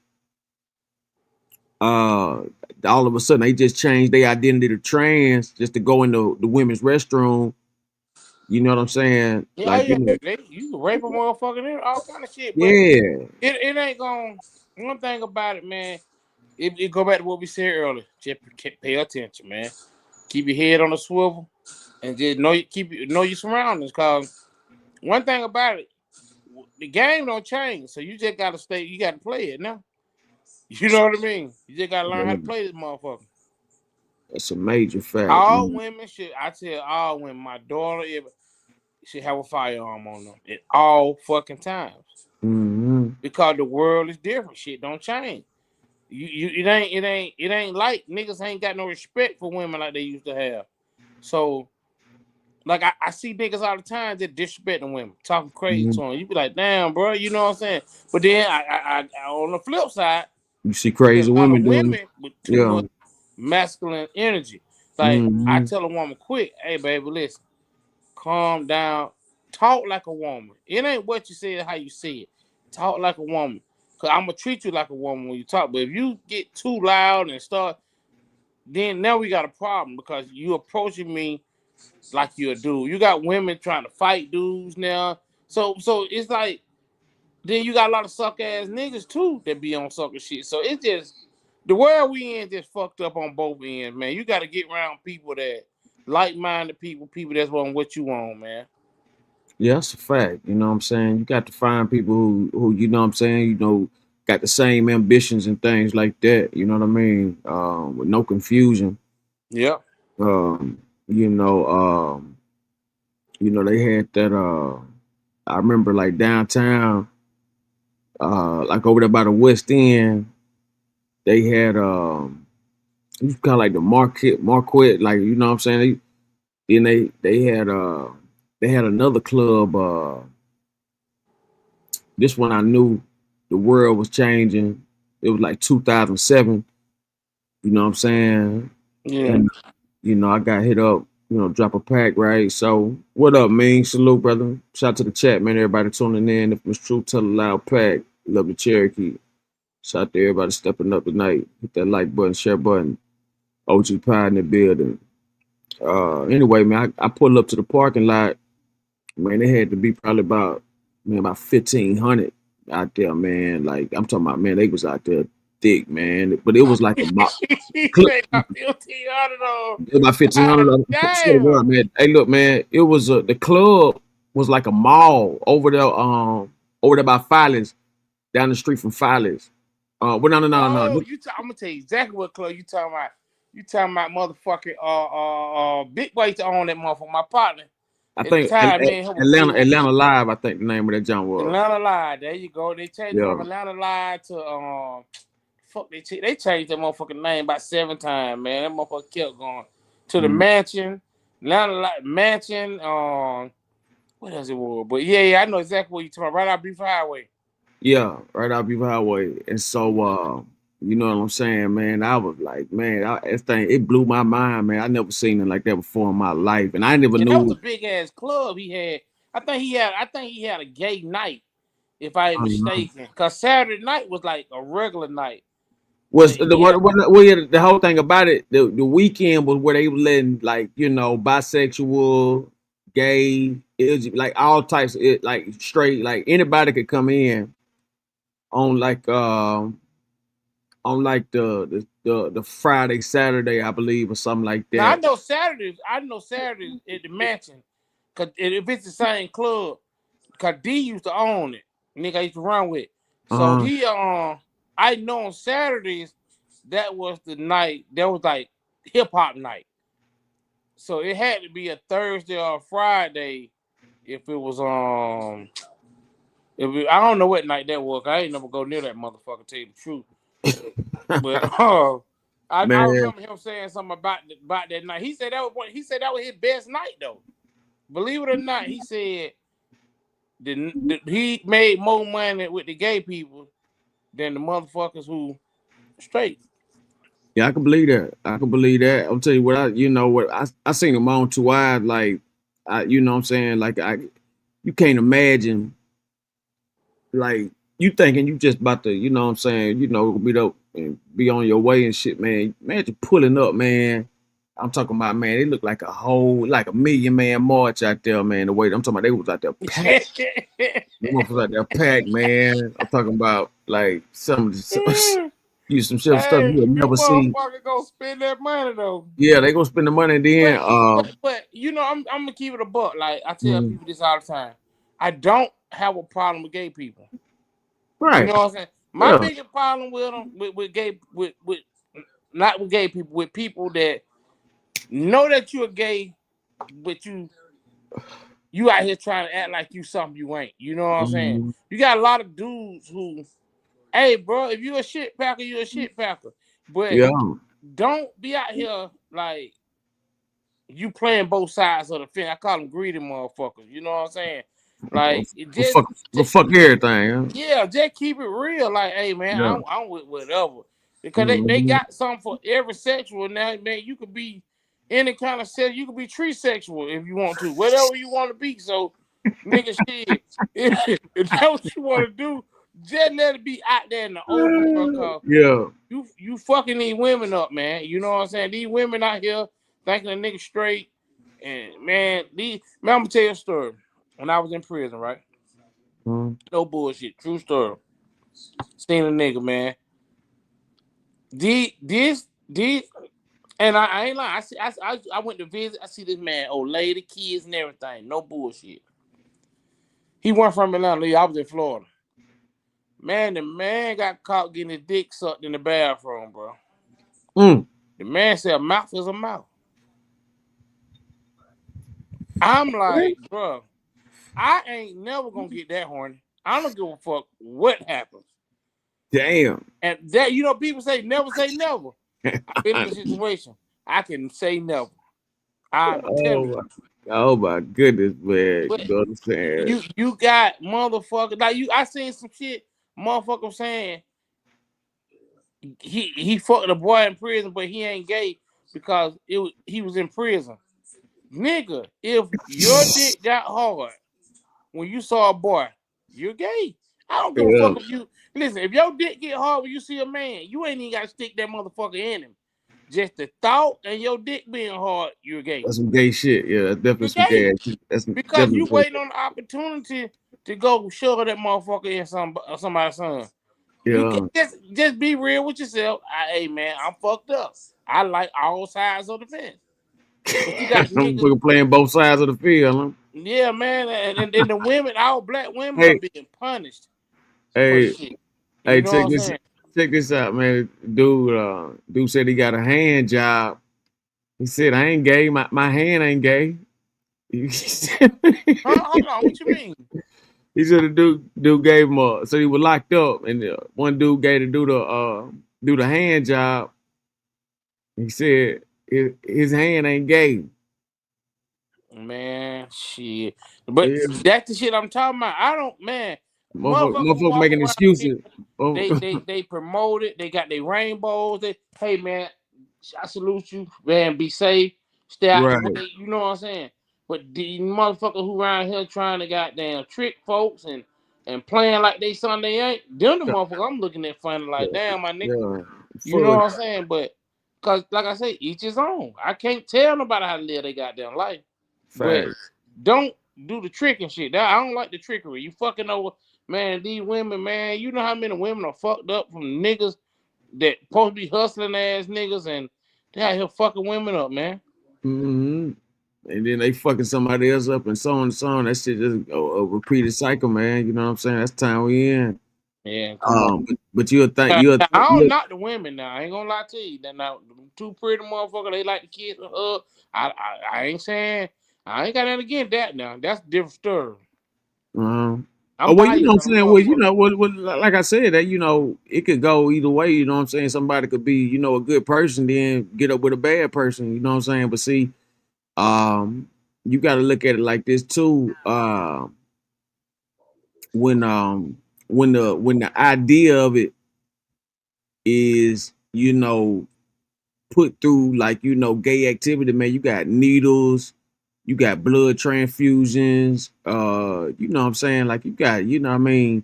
uh all of a sudden they just changed their identity to trans just to go into the women's restroom. You know what I'm saying? Yeah, Like, yeah. You can rape a motherfucker and all kind of shit, but yeah. it ain't gonna. One thing about it, man, it go back to what we said earlier. Just pay attention, man. Keep your head on the swivel and just know your surroundings. Cause one thing about it, the game don't change, so you just gotta stay. You gotta play it now. You know what I mean? You just gotta learn how to play this motherfucker. That's a major fact, All man. women should. I tell all women, my daughter should have a firearm on them at all fucking times. Mm-hmm. Because the world is different. Shit don't change. It ain't like niggas ain't got no respect for women like they used to have. So like I see niggas all the time that disrespecting women, talking crazy Mm-hmm. to them. You be like, damn, bro, you know what I'm saying? But then I on the flip side, You see there's crazy a lot of women doing, women with too yeah. much masculine energy. Like I Mm-hmm. tell a woman quick, hey baby, listen, calm down, talk like a woman. It ain't what you say, how you say it. Talk like a woman. Cause I'm gonna treat you like a woman when you talk. But if you get too loud and start, then now we got a problem because you approaching me like you're a dude. You got women trying to fight dudes now. So it's like then you got a lot of suck ass niggas too that be on sucker shit. So it's just the world we in just fucked up on both ends, man. You got to get around people that like-minded people that's want what you want, man. Yeah, that's a fact. You know what I'm saying? You got to find people who you know what I'm saying, got the same ambitions and things like that. You know what I mean? With no confusion. Yep. Um, you know, they had that I remember like downtown, like over there by the West End, they had it was kind of like the Marquette, like you know what I'm saying? Then they had another club, this one I knew the world was changing. It was like 2007, you know what I'm saying? Yeah. And I got hit up, drop a pack, right? So, what up, man? Salute, brother. Shout out to the chat, man. Everybody tuning in. If it's true, tell a loud pack. Love the Cherokee. Shout out to everybody stepping up tonight. Hit that like button, share button. OG Pie in the building. Anyway, man, I pulled up to the parking lot. Man, it had to be probably about 1,500 out there, man. Like I'm talking about, man, they was out there thick, man. But it was like a mob. They got 1,500 on. It was about 1,500. I swear to God, Damn. man. Hey, look, man. It was the club was like a mall over there by Filey's, down the street from Filey's. Well, no. Oh, I'm gonna tell you exactly what club you talking about. You talking about motherfucking Big Boy to own that motherfucker, my partner. I At the think time, man, him was cool. Atlanta Live. I think the name of that junk was. Atlanta Live. There you go. They changed Yeah. from Atlanta Live to they changed that motherfucking name about 7 times, man. That motherfucker kept going to the mansion, Atlanta Live mansion. What else it was? But yeah, I know exactly what you talking about. Right out Beef Highway. Yeah, right out Beaver Highway. And so, you know what I'm saying, man? I was like, man, that thing, it blew my mind, man. I never seen it like that before in my life. And I never Yeah, that was knew. a big ass club he had. I think he had a gay night, if I ain't uh, mistaken. Cause Saturday night was like a regular night. was But he had, the whole thing about it, the weekend was where they were letting, like, bisexual, gay, like all types of it, like straight, like anybody could come in on like the Friday, Saturday, I believe, or something like now that. I know Saturdays at the mansion. Cause if it's the same club, cause D used to own it. Nigga I used to run with. So Uh-huh. he I know on Saturdays that was the night that was like hip hop night. So it had to be a Thursday or a Friday if it was I don't know what night that was. I ain't never go near that motherfucker, tell you the truth. But I Man, remember him saying something about that night. He said that was his best night though. Believe it or not, he said he made more money with the gay people than the motherfuckers who straight. yeah, I can believe that. I can believe that. I'll tell you what I seen him on two eyes, like you know what I'm saying? Like you can't imagine, like you thinking you just about to, you know what I'm saying, beat up and be on your way and shit, man. Imagine pulling up, man. I'm talking about, man, it looked like like a million man march out there, man. The way I'm talking about, they was out there packed. Them motherfuckers out there packed, man. I'm talking about like some stuff Hey, you would you never see. motherfucker gonna spend that money though. Yeah, they gonna spend the money then. But you know, I'm gonna keep it a buck. Like I tell Mm, people this all the time. I don't have a problem with gay people. You right. know what I'm saying? My Yeah. biggest problem with them, with gay, with not with gay people, with people that know that you're gay, but you out here trying to act like you something you ain't. You know what I'm saying? Mhm. You got a lot of dudes who, hey, bro, if you a shit packer, you a shit packer. But Yeah. don't be out here like you playing both sides of the fence. I call them greedy motherfuckers. You know what I'm saying? Like it Go fuck everything. Huh? yeah, just keep it real. Like, hey man, Yeah. I'm with whatever. Because they Mhm. got something for every sexual now, man. You could be any kind of sex, you could be tree sexual if you want to, whatever you want to be. So nigga shit. If that's what you want to do, just let it be out there in the open, bro. Cause Yeah. you fucking these women up, man. You know what I'm saying? These women out here thinking a nigga straight. And man, I'm gonna tell you a story. When I was in prison, right? Mhm. No bullshit, true story. Seen a nigga, man. This, and I ain't lying. I went to visit. I see this man, old lady, kids, and everything. No bullshit. He went from Atlanta. I was in Florida. Man, the man got caught getting his dick sucked in the bathroom, bro. Mm. The man said a mouth is a mouth. I'm like, bro, I ain't never gonna get that horny. I don't give a fuck what happens. Damn. And that, people say never say never. I've been in the situation. I can say never. I'm telling you. Oh my goodness, man. But You know what I'm saying? you got motherfuckers like I seen some shit, motherfucker saying he fucked a boy in prison, but he ain't gay because he was in prison. Nigga, if your dick got hard when you saw a boy, you're gay. I don't give a Yeah. fuck if you listen. If your dick get hard when you see a man, you ain't even got to stick that motherfucker in him. Just the thought and your dick being hard, you're gay. That's some gay shit. Yeah, that's definitely You're some gay gay shit. That's because definitely you gay waiting shit. on the opportunity to go shove that motherfucker in somebody's son. You Yeah. can just be real with yourself. Hey man, I'm fucked up. I like all sides of the fence. But you got I'm niggas, fucking playing both sides of the field, yeah, man, and the women, all black huh? women are being punished for the Hey, shit. You hey, know what I'm saying? check this out, man. Dude said he got a hand job. He said, I ain't gay. My hand ain't gay. he said Huh? Hold on, what you mean? the dude gave him so he was locked up, and one dude gave the dude do the hand job. He said his hand ain't gay. Man, shit. But Yeah, that's the shit I'm talking about. I don't, man. Motherfucker motherfucker walk making around here. excuses. Oh, They promote it. They got their rainbows. Hey man, I salute you, man. Be safe. Stay out the right. way. You know what I'm saying? But the motherfucker who around here trying to goddamn trick folks and playing like they something they ain't, them the motherfucker I'm looking at funny like, damn, my nigga. Yeah, You know fuck. what I'm saying? But cause like I say, each his own. I can't tell nobody how to live their goddamn life. But Facts. don't do the trick and shit. I don't like the trickery. You fucking over, man. These women, man. You know how many women are fucked up from niggas that supposed to be hustling ass niggas, and they out here fucking women up, man. Hmm. And then they fucking somebody else up and so on and so on. That shit just a repeated cycle, man. You know what I'm saying? That's the time we in. Yeah, come on. But you'll think Now, you'll, I don't you'll knock the women now. I ain't gonna lie to you. That now two pretty motherfuckers, they like the kids and hug. I ain't saying I ain't got nothing against that now. That's a different story. uh, I'm well, you know what biased I'm on the saying? Well, you motherfucker. know, like I said, that, you know, it could go either way, you know what I'm saying? Somebody could be, you know, a good person, then get up with a bad person, you know what I'm saying? But see, you gotta look at it like this too. When when the idea of it is, you know, put through like, you know, gay activity, man, you got needles, you got blood transfusions, you know what I'm saying? Like you got, you know what I mean,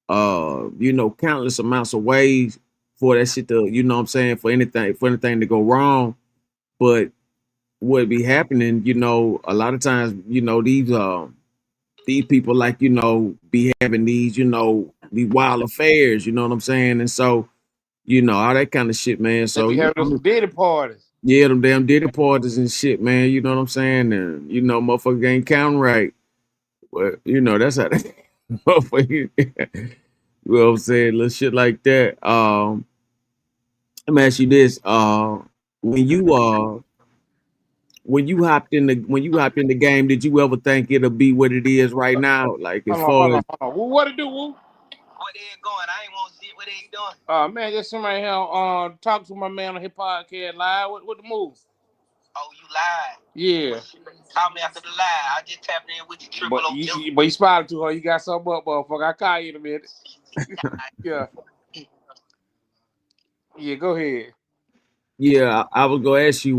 you know, countless amounts of ways for that shit to, you know what I'm saying, for anything to go wrong. But what be happening, you know, a lot of times, you know, these people like, you know, be having these, you know, these wild affairs, you know what I'm saying? And so, you know, all that kind of shit, man. They So, be you having know, some diddy parties. yeah, them damn diddy parties and shit, man. You know what I'm saying? And you know, motherfucker ain't counting right. But you know, that's how they motherfucker. You know what I'm saying? Little shit like that. Let me ask you this. When you when you hopped in the game, did you ever think it'll be what it is right now? Like as Hold on, far hold on, as hold on. Woo, what it do, Woo? What they going? I ain't want to see what they doing. Man, just somebody here talk to my man on his podcast live. What the move? Oh, you lied. Yeah. Call me after the lie. I just tapped in with you, But you spotted too, huh? You got something up, motherfucker. I'll call you in a minute. Yeah. Yeah, go ahead. yeah, I was gonna ask you,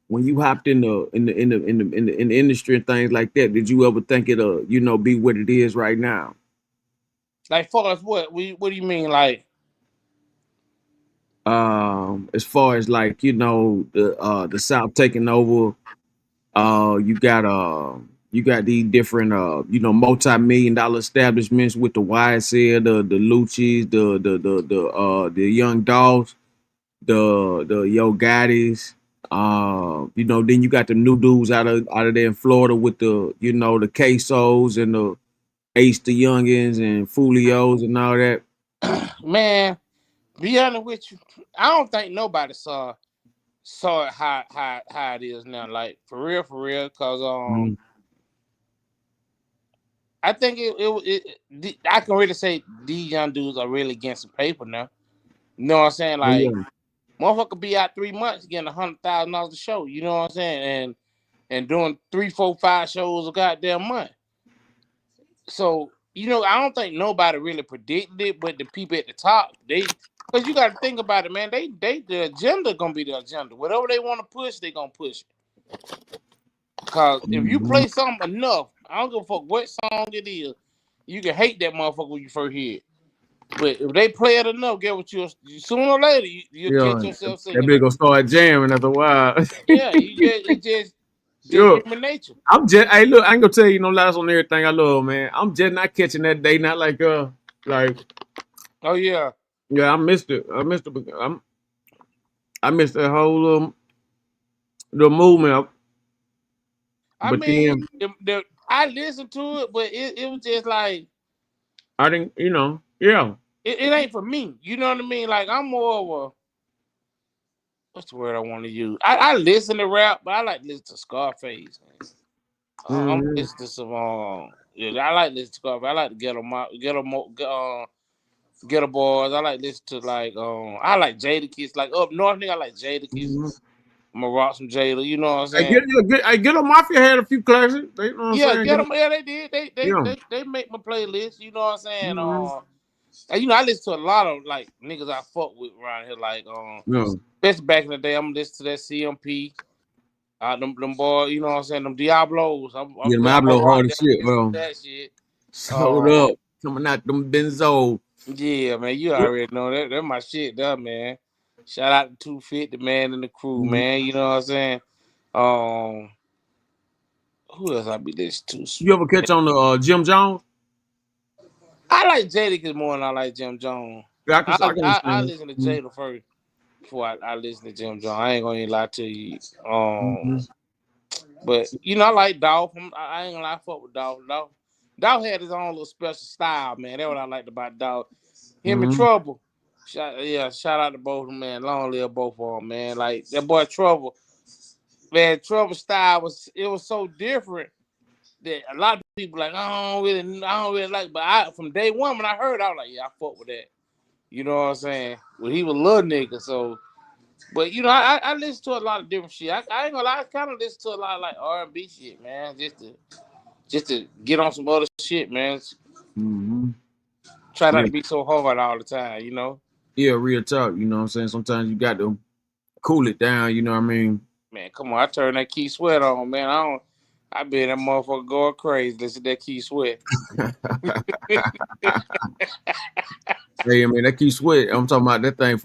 when you hopped in the industry and things like that, did you ever think it'll, you know, be what it is right now? Like, for us, what? What do you mean, like? As far as like, you know, the South taking over, you got these different you know, multi-million-dollar establishments with the YSL, the Lucci's, the Young Dogs, the Yo Gattis. You know, then you got the new dudes out of there in Florida with the, you know, the Quesos and the Ace the Youngins and Fulios and all that. Man, be honest with you, I don't think nobody saw it how it is now. Like, for real, because Mhm. I think I can really say these young dudes are really getting some paper now. You know what I'm saying? Oh Like, yeah. motherfucker be out 3 months getting $100,000 a show. You know what I'm saying? And doing 3, 4, 5 shows a goddamn month. So, you know, I don't think nobody really predicted it, but the people at the top, because you got to think about it, man. The agenda gonna be the agenda. Whatever they want to push, they gonna push it. Cause if you Mhm. play something enough, I don't give a fuck what song it is, you can hate that motherfucker when you first hear it. But if they play it enough, get what you sooner or later you'll Yeah, catch yourself that singing bitch that. gonna start jamming after a while. Yeah, it's just Yo, human nature. I'm just, hey, look, I ain't gonna tell you no lies on everything I love, man. I'm just not catching that day, not like, Oh yeah. yeah, I missed it. I missed that whole the movement. I But mean, then I listened to it, but it was just like I didn't, you know, yeah. it ain't for me. You know what I mean? Like, I'm more of a, what's the word I want to use? I listen to rap, but I like to listen to Scarface. I'm Mm-hmm. listening to some yeah, I like to listen to Scarface. I like to Ghetto Boys. I like to listen to like I like Jadakiss. Like up north nigga, I like Jadakiss. Mm-hmm. I'm gonna rock some Jada, you know what I'm I saying? get a Mafia had a few classics. They, you know what I'm Yeah, saying? get them. Yeah, they did. Yeah. They make my playlist. You know what I'm saying? Mm-hmm. And you know, I listen to a lot of like niggas I fuck with around here. Like Yeah. especially back in the day, I'm listening to that CMP. Them boys, you know what I'm saying? Them Diablos. Yeah, I'm gonna Mablo rock hard as that, shit, listen to bro. that shit. Sold up. Coming out them benzo. Yeah, man, you already know that. That's my shit, there, man. Shout out to 250, man, and the crew, Mhm. man. You know what I'm saying? Um, who else I be listening to? You ever catch on the Jim Jones? I like Jadakiss more than I like Jim Jones. Yeah, I can I understand. listen to Jada first before I listen to Jim Jones. I ain't gonna even lie to you. Mm-hmm. But you know, I like Dolph. I ain't gonna lie, I fuck with Dolph. Dolph had his own little special style, man. That's what I liked about Dolph. Him and Mm-hmm. Trouble. Shout out to both of them, man. Long live both of them, man. Like that boy Trouble, man. Trouble style was so different that a lot of people like I don't really like. But from day one when I heard, I was like, yeah, I fuck with that. You know what I'm saying? Well, he was a little nigga, so. But you know, I listen to a lot of different shit. I ain't gonna lie, I kind of listen to a lot of like R&B shit, man, just to get on some other shit, man. Mm-hmm. Try not Yeah. to be so hard all the time, you know. Yeah, real talk. You know what I'm saying? Sometimes you got to cool it down. You know what I mean? Man, come on, I turn that Key Sweat on, man. I be that motherfucker going crazy. Listen to that Key Sweat. Hey, I mean, that Keith Sweat. I'm talking about that thing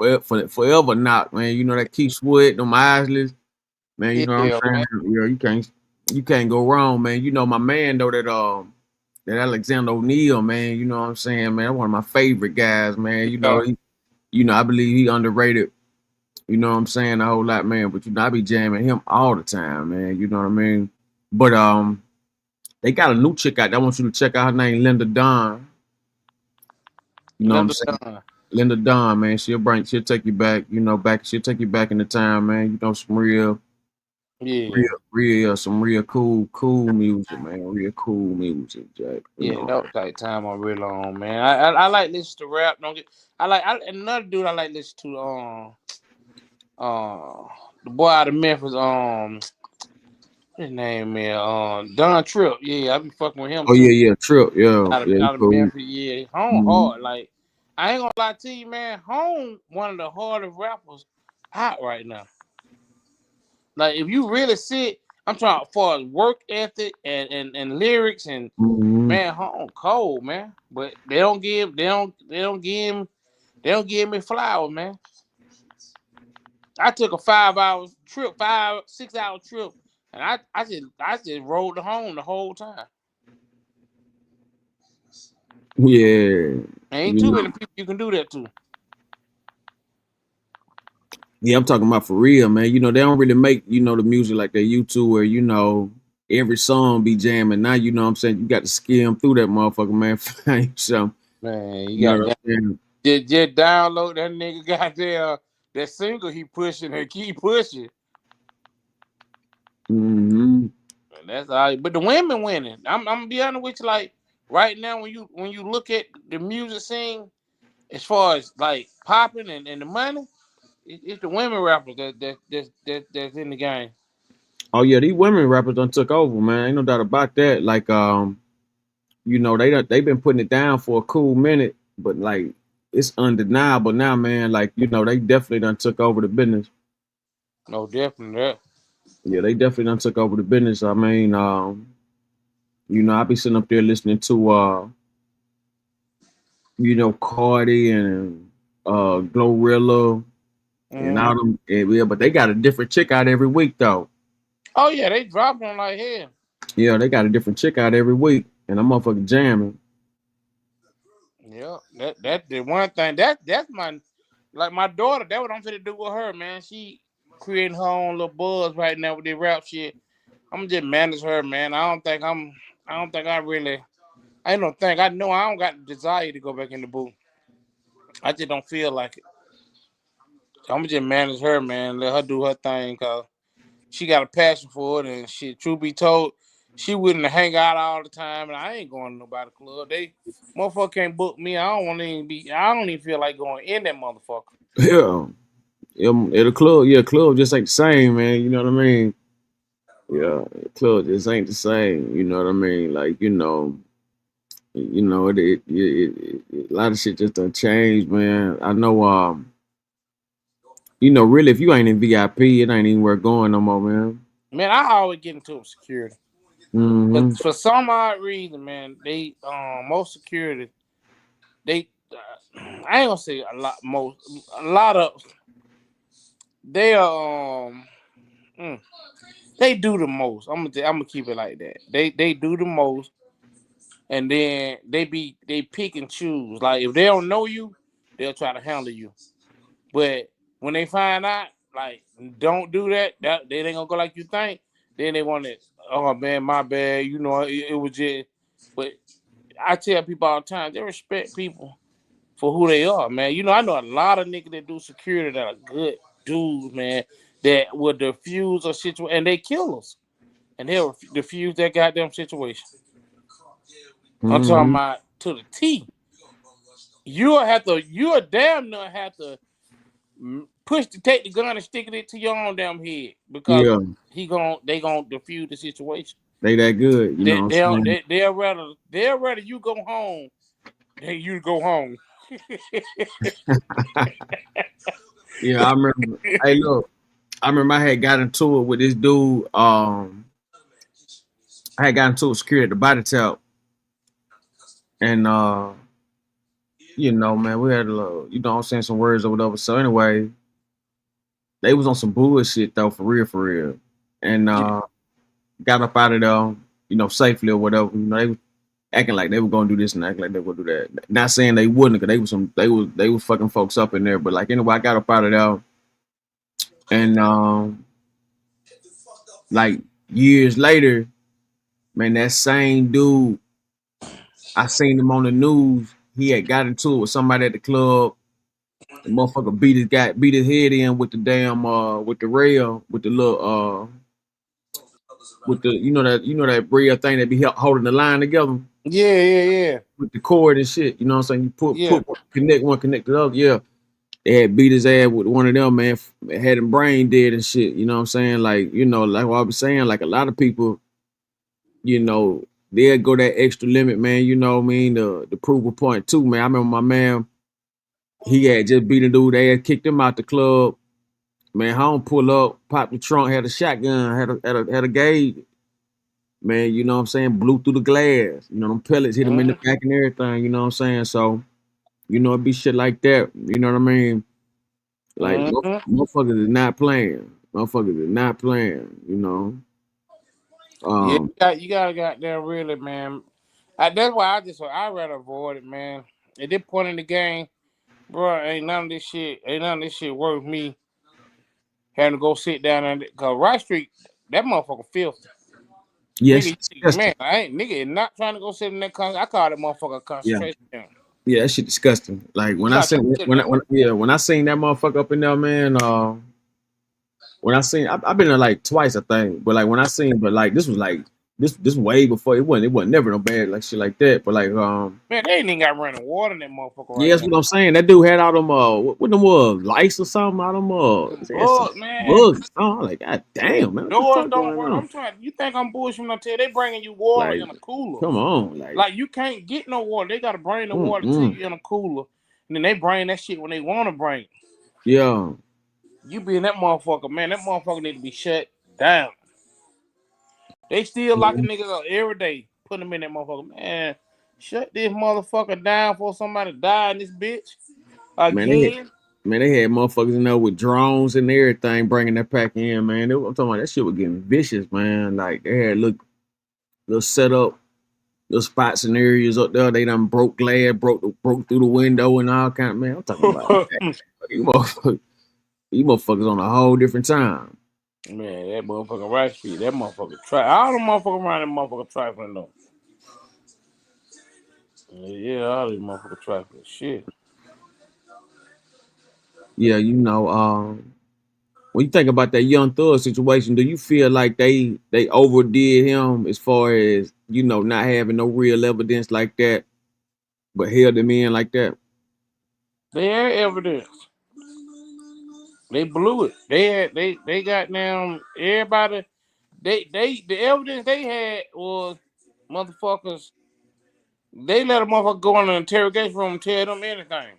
forever knock, man. You know that Keith Sweat, them Isley's, man. You know what I'm Yeah, saying? man. Yeah, you can't go wrong, man. You know my man though that Alexander O'Neal, man. You know what I'm saying, man. One of my favorite guys, man. Yeah. I believe he underrated. You know what I'm saying, a whole lot, man. But I be jamming him all the time, man. You know what I mean? But they got a new chick out. I want you to check out her name, Linda Dawn. You know what I'm Linda saying? Dunn. Linda Dawn, man, she'll take you back, she'll take you back in the time, man. You know, some Yeah. some real cool music, man. Real cool music, Jack. You Yeah, know. that was like time I'm really on, man. I like listen to rap. Don't get. Another dude I like listen to the boy out of Memphis his name is Don Tripp. Yeah, I be fucking with him Oh too. yeah, Trip, yeah, Out of yeah, he out of cool. Memphis, yeah. Home Mhm. hard. Like I ain't gonna lie to you, man. Home one of the hardest rappers out right now. Like if you really sit, I'm talking as far as work ethic and lyrics and Mhm. man, home cold, man. But they don't give me flowers, man. I took a 5 hour trip, 6 hour trip, and I just rode the home the whole time. Yeah, Ain't you too know. many people you can do that to. Yeah, I'm talking about for real, man. You know, they don't really make, the music like they used to where, every song be jamming. Now, you know what I'm saying? You got to skim through that motherfucker, man. Find some, Man, you you know got what I'm saying? just download that nigga got there that single he pushing and keep pushing. Mm-hmm. And that's all. But the women winning. I'm gonna be honest with you. Like right now, when you look at the music scene, as far as like popping and the money, it's the women rappers that's in the game. Oh yeah, these women rappers done took over, man. Ain't no doubt about that. Like, they been putting it down for a cool minute, but like it's undeniable now, man. Like, they definitely done took over the business. No, definitely that. Yeah, they definitely done took over the business. I mean, I be sitting up there listening to Cardi and Glorilla and Mm-hmm. all them. Yeah, but they got a different chick out every week though. Oh yeah, they dropping them like hell. Yeah, they got a different chick out every week, and I'm motherfucking jamming. Yeah, that the one thing that's my daughter. That's what I'm gonna do with her, man. She creating her own little buzz right now with the rap shit. I'm just manage her, man. I don't think I really. I don't think I know. I don't got the desire to go back in the booth. I just don't feel like it. So I'm just manage her, man. Let her do her thing, cause she got a passion for it, and shit. Truth be told, she wouldn't hang out all the time, and I ain't going to nobody club. They motherfucker can't book me. I don't want to even be. I don't even feel like going in that motherfucker. Yeah, at a club, yeah, club just ain't the same, man. You know what I mean? Yeah, club just ain't the same. You know what I mean? Like, a lot of shit just done changed, man. I know, really, if you ain't in VIP, it ain't even worth going no more, man. Man, I always get into security, Hmm. but for some odd reason, man, they most security they I ain't gonna say a lot of they mm, they do the most. I'm gonna keep it like that. They do the most, and then they pick and choose. Like if they don't know you, they'll try to handle you. But when they find out, like don't do that, they ain't gonna go like you think. Then they want it. Oh man, my bad. You know it was just. But I tell people all the time, they respect people for who they are, man. You know I know a lot of niggas that do security that are good dudes, man. That will diffuse a situation and they kill us, and they'll diffuse that goddamn situation. I'm talking Mm-hmm. about to the T. You'll damn near have to take the gun and stick it to your own damn head because Yeah, they gonna defuse the situation. they that good, you know what I'm saying? They'll rather you go home than you go home. Yeah, I remember. Hey, look, I remember I had got into it with this dude. I had got into a security at the body top, and you know, man, we had a little, you know, what I'm saying some words or whatever. So anyway, they was on some bullshit though, for real, and got up out of there, you know, safely or whatever. You know, they was acting like they were gonna do this and acting like they were gonna do that. Not saying they wouldn't, because they was fucking folks up in there. But like anyway, I got up out of there, and like years later, man, that same dude, I seen him on the news. He had got into it with somebody at the club. The motherfucker beat his head in with the damn with the rail with the little with the you know that rail thing that be holding the line together Yeah. with the cord and shit. You know what I'm saying? You Yeah. put connect the other. Yeah, they had beat his ass with one of them, man. Had him brain dead and shit. You know what I'm saying? Like, you know, like what I was saying, like a lot of people, you know, they'll go that extra limit, man. You know what I mean? The prove a point too, man. I remember my man, he had just beat a dude. They had kicked him out the club. Man, home pull up, popped the trunk, had a shotgun, had a gauge. Man, you know what I'm saying? Blew through the glass. You know, them pellets hit him in the back and everything. You know what I'm saying? So, you know, it be shit like that. You know what I mean? Like, motherfuckers is not playing. Motherfuckers is not playing, you know. Yeah, Um, you gotta goddamn really, man. That's why I rather avoid it, man. At this point in the game, bro, ain't none of this shit worth me having to go sit down and cause Rice Street, that motherfucker filthy. yes, Nigga, disgusting. man, nigga is not trying to go sit in that I call that motherfucker a Yeah. concentration camp. Yeah, that shit disgusting. Like when I Stop seen that when I seen that motherfucker up in there, man, when I seen I've been there like twice, I think. But like when I seen, but like this was like this way before it wasn't never no bad like shit like that. But like Man, they ain't even got running water in that motherfucker yeah, right that's now. what I'm saying. That dude had all them what them was lice or something, all them they had some Bugs, man. bugs or something. I'm like, God damn, man, what the Doors fuck don't going work. on? I'm trying. You think I'm bullshitting? When I tell you, they bringing you water Like, in a cooler. come on, like Like you can't get no water. They gotta bring the water to mm-mm. you in a cooler, and then they bring that shit when they want to bring it. Yeah. You be in that motherfucker, man. That motherfucker need to be shut down. They still locking Mhm. niggas up every day, putting them in that motherfucker. Man, shut this motherfucker down before somebody die in this bitch Man, again. they had motherfuckers in there with drones and everything bringing that pack in, man. I'm talking about that shit was getting vicious, man. Like they had little setup, little spots and areas up there. They done broke glass, broke through the window and all kind of man. I'm talking about you motherfuckers on a whole different time. Man, that motherfucker Rice Street, that motherfucker try. All the motherfuckers around that motherfucker trifling though. Yeah, all these motherfuckers trifling. Shit. Yeah, you know, when you think about that Young Thug situation, do you feel like they overdid him as far as, you know, not having no real evidence like that, but held him in like that? They had evidence. They blew it. They got down everybody. The evidence they had was motherfuckers. They let a motherfucker go in an interrogation room and tell them anything,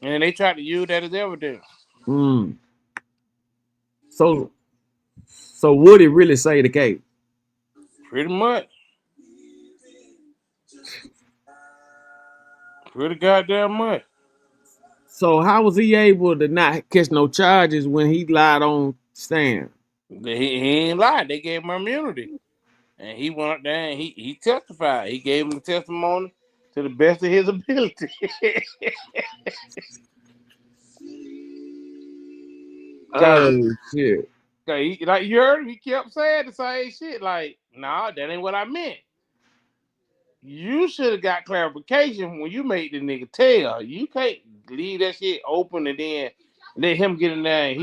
and they tried to use that as evidence. Mm. So would it really say the case? Pretty much. Pretty goddamn much. So how was he able to not catch no charges when he lied on stand? He ain't lied. They gave him immunity, and he went up there and he testified. He gave him the testimony to the best of his ability. Oh shit. Like you heard him, he kept saying the same shit. Like, nah, that ain't what I meant. You should have got clarification when you made the nigga tell. You can't leave that shit open and then let him get in there and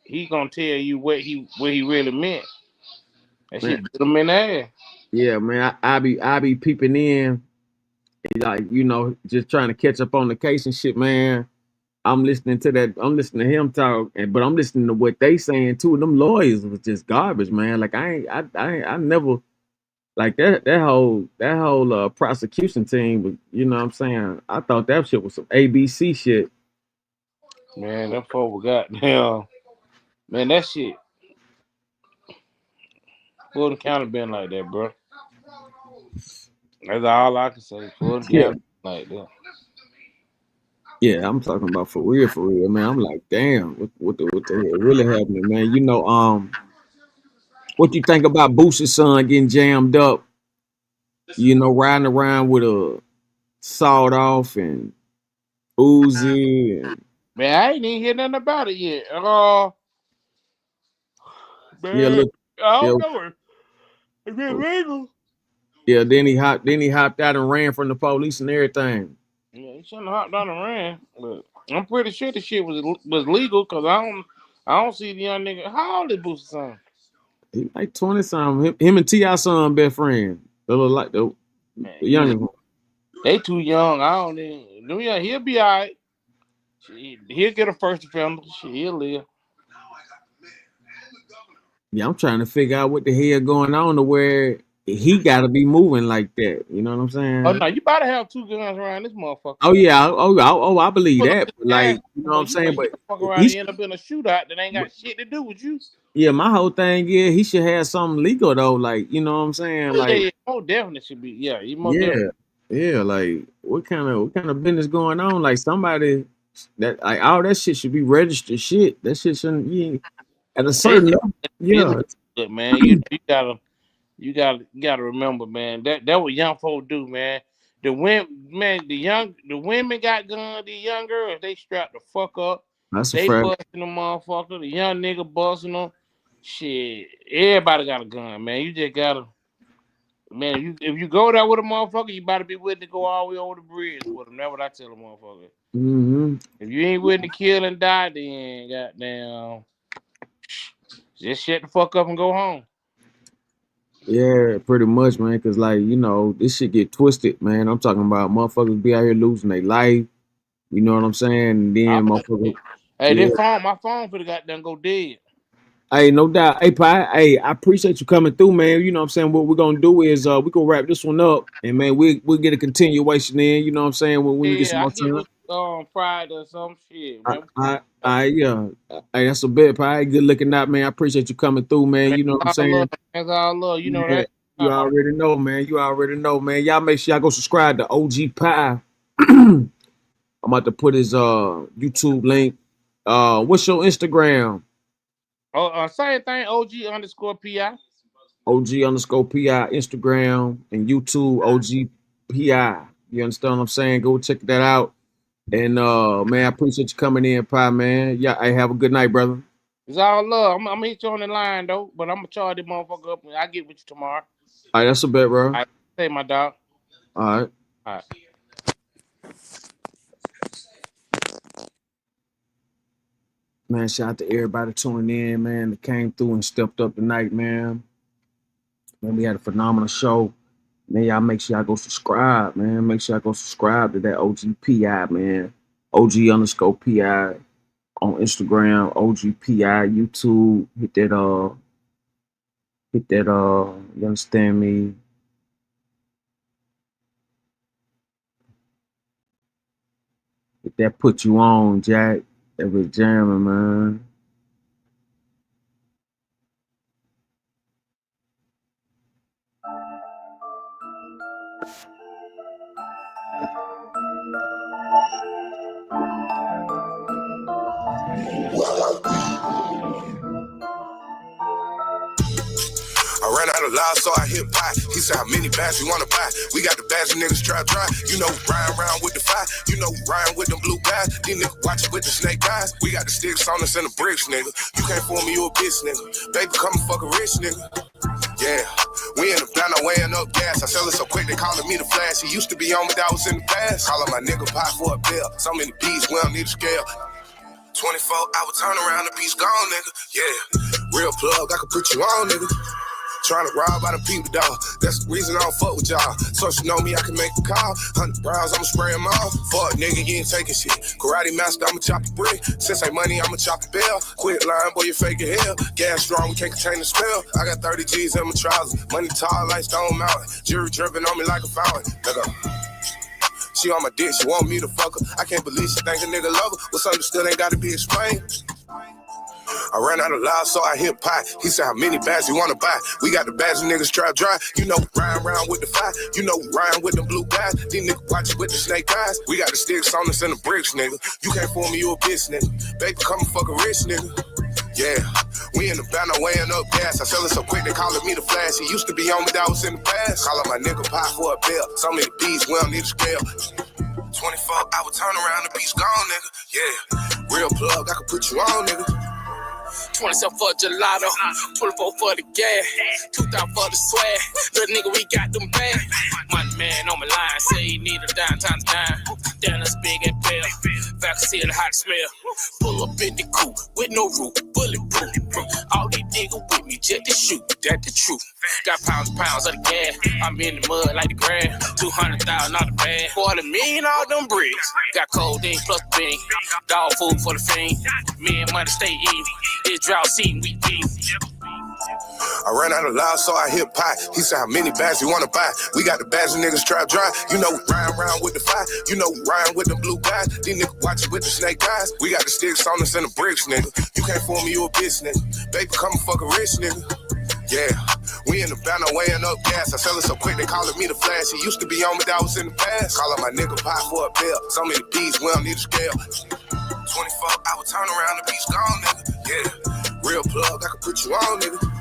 he gonna tell you what he really meant. That Man, shit bit him in the ass. Yeah, man. I be peeping in, like, just trying to catch up on the case and shit, man. I'm listening to that. I'm listening to him talk, but I'm listening to what they saying too. Them lawyers was just garbage, man. Like I never like that whole prosecution team was. You know what I'm saying? I thought that shit was some ABC shit. Man, that folk goddamn. Man, that shit. Fulton County been like that, bro. That's all I can say. Fulton Yeah, County like that. yeah. I'm talking about for real, man. I'm like, damn, what the hell really happening, man? What you think about Boosie's son getting jammed up? Riding around with a sawed off and Uzi and Man, I ain't even hear nothing about it yet. yeah, Man, look, I yeah, don't know it. Is it legal? yeah. Then he hopped out and ran from the police and everything. Yeah, he shouldn't have hopped on and ran. But I'm pretty sure the shit was legal because I don't see the young nigga. How old is Boosie son? He like 20 something. Him and T.I. son best friend. They look like Man, the youngest one. they too young. I don't even. Yeah, he'll be all right. He'll get a first offender. Shit, he'll live. Yeah, I'm trying to figure out what the hell going on to where he got to be moving like that. You know what I'm Oh saying? no, you better have two guns around this motherfucker. Oh yeah, I believe Pull up that. to But the gas, like, you know what I'm but you saying? But can fuck around he, and end up in a shootout that ain't got shit to do with you. yeah, my whole thing is he should have something legal though. Like, you know what I'm saying? Oh, yeah, Like, yeah, most definitely should be. Yeah, you most definitely. yeah, yeah. Like, what kind of business going on? Like, somebody that like all that shit should be registered shit. That shit shouldn't. Yeah, at a It, certain level. business, Yeah, good man. You gotta remember, man. That what young folk do, man. The women got guns. The young girls, they strap the fuck up. that's a They fact. busting the motherfucker. The young nigga busting them. Shit, everybody got a gun, man. You just gotta, man. If you go there with a motherfucker, you better be willing to go all the way over the bridge with them. That's what I tell a motherfucker. Hmm. If you ain't willing to kill and die, then goddamn, just shut the fuck up and go home. Yeah, pretty much, man. Cause like, this shit get twisted, man. I'm talking about motherfuckers be out here losing their life. You know what I'm saying? And then motherfuckers, Hey, yeah. my phone for the goddamn go dead. Hey, no doubt. Hey, Pi, hey, I appreciate you coming through, man. You know what I'm saying? What we're gonna do is we gonna wrap this one up and man, we'll get a continuation in, you know what I'm saying, when we get some Yeah, I more get time. with Friday or some shit, man. Yeah. Hey, that's a bit, Pi. Good looking out, man. I appreciate you coming through, man. Man, You know what I'm that's all love. saying? That's all love. You know Yeah, that. you already know, man. You already know, man. Y'all make sure y'all go subscribe to OG Pie. I'm about to put his YouTube link. What's your Instagram? Oh, same thing. OG_PI. OG_PI Instagram and YouTube OG PI. You understand what I'm saying? Go check that out. And man, I appreciate you coming in, Pie, man. Yeah, hey, have a good night, brother. It's all love. I'm gonna hit you on the line though, but I'm gonna charge this motherfucker up and I get with you tomorrow. All right, that's a bet, bro. I say my dog. All right. All right. Man, shout out to everybody tuning in, man, that came through and stepped up tonight, man. Man, we had a phenomenal show. Man, y'all make sure y'all go subscribe, man. Make sure y'all go subscribe to that OG PI, man. OG_PI on Instagram, OG PI, YouTube. Hit that, you understand me? Hit that put you on, Jack. That was jamming, man. I ran out of loud, so I hit Pie. He said, how many bags you wanna buy? We got the bags and niggas try dry. You know, riding around with the fire. You know, riding with them blue guys. These niggas watching with the snake eyes. We got the sticks on us and the bricks, nigga. You can't fool me, you a bitch, nigga. Baby, come and fuck a rich nigga. Yeah, we in the banner weighing up gas. I sell it so quick, they calling me the flash. He used to be on me, that was in the past. Calling my nigga Pie for a bill. So many beats, we don't need a scale. 24 hour turn around, the beach gone, nigga. Yeah, real plug, I can put you on, nigga. Trying to rob by the people, dog. That's the reason I don't fuck with y'all. So if you know me, I can make a call. 100 rounds, I'ma spray them all. Fuck, nigga, you ain't taking shit. Karate master, I'ma chop the brick. Since ain't money, I'ma chop the bell. Quit lying, boy, you fake as hell. Gas strong, we can't contain the spell. I got 30 G's in my trousers. Money tall like Stone Mountain. Jury dripping on me like a fountain. Nigga. She on my dick, she want me to fuck her. I can't believe she think a nigga love her. What's understood ain't gotta be explained. I ran out of loud, so I hit pie. He said, how many bags you wanna buy? We got the bags and niggas trap dry. You know, riding around with the fire. You know, riding with them blue guys. These niggas watch it with the snake eyes. We got the sticks on us and the bricks, nigga. You can't fool me, you a bitch, nigga. Baby, come and fuck a rich nigga. Yeah, we in the banner weighing up gas. I sell it so quick, they calling me the flash. He used to be on me, that was in the past. Call up my nigga pie for a bill. So many beats, we don't need a scale. 24 hour turn around, the beach gone, nigga. Yeah, real plug, I can put you on, nigga. 27 for gelato, 24 for the gas, 2,000 for the swag. Little nigga, we got them bad. Money man on my line, say he need a dime, time to dime. Damn, that's big and pale. Vacancy the hot smell. Pull up in the coupe with no roof, bulletproof. All these niggas with me, just to shoot, that's the truth. Got pounds of the gas. I'm in the mud like the grass. 200,000 out the bag. $250,000 all them bricks. Got codeine plus the bean. Dog food for the fiend. Me and money stay even. It's drought season, we beef. I ran out of loud, so I hit pie. He said, how many bags you wanna buy? We got the bags and niggas trap dry. You know, riding around with the fire. You know, riding with them blue guys. These niggas watch it with the snake eyes. We got the sticks on us and the bricks, nigga. You can't fool me, you a bitch, nigga. Baby, come and fuck a rich nigga. Yeah, we in the banner weighing up gas. I sell it so quick, they calling me the flash. He used to be on me, that was in the past. Call up my nigga pie for a bill. So many beats, we don't need a scale. 24 hour turn around, the beach gone, nigga. Yeah, real plug, I can put you on, nigga.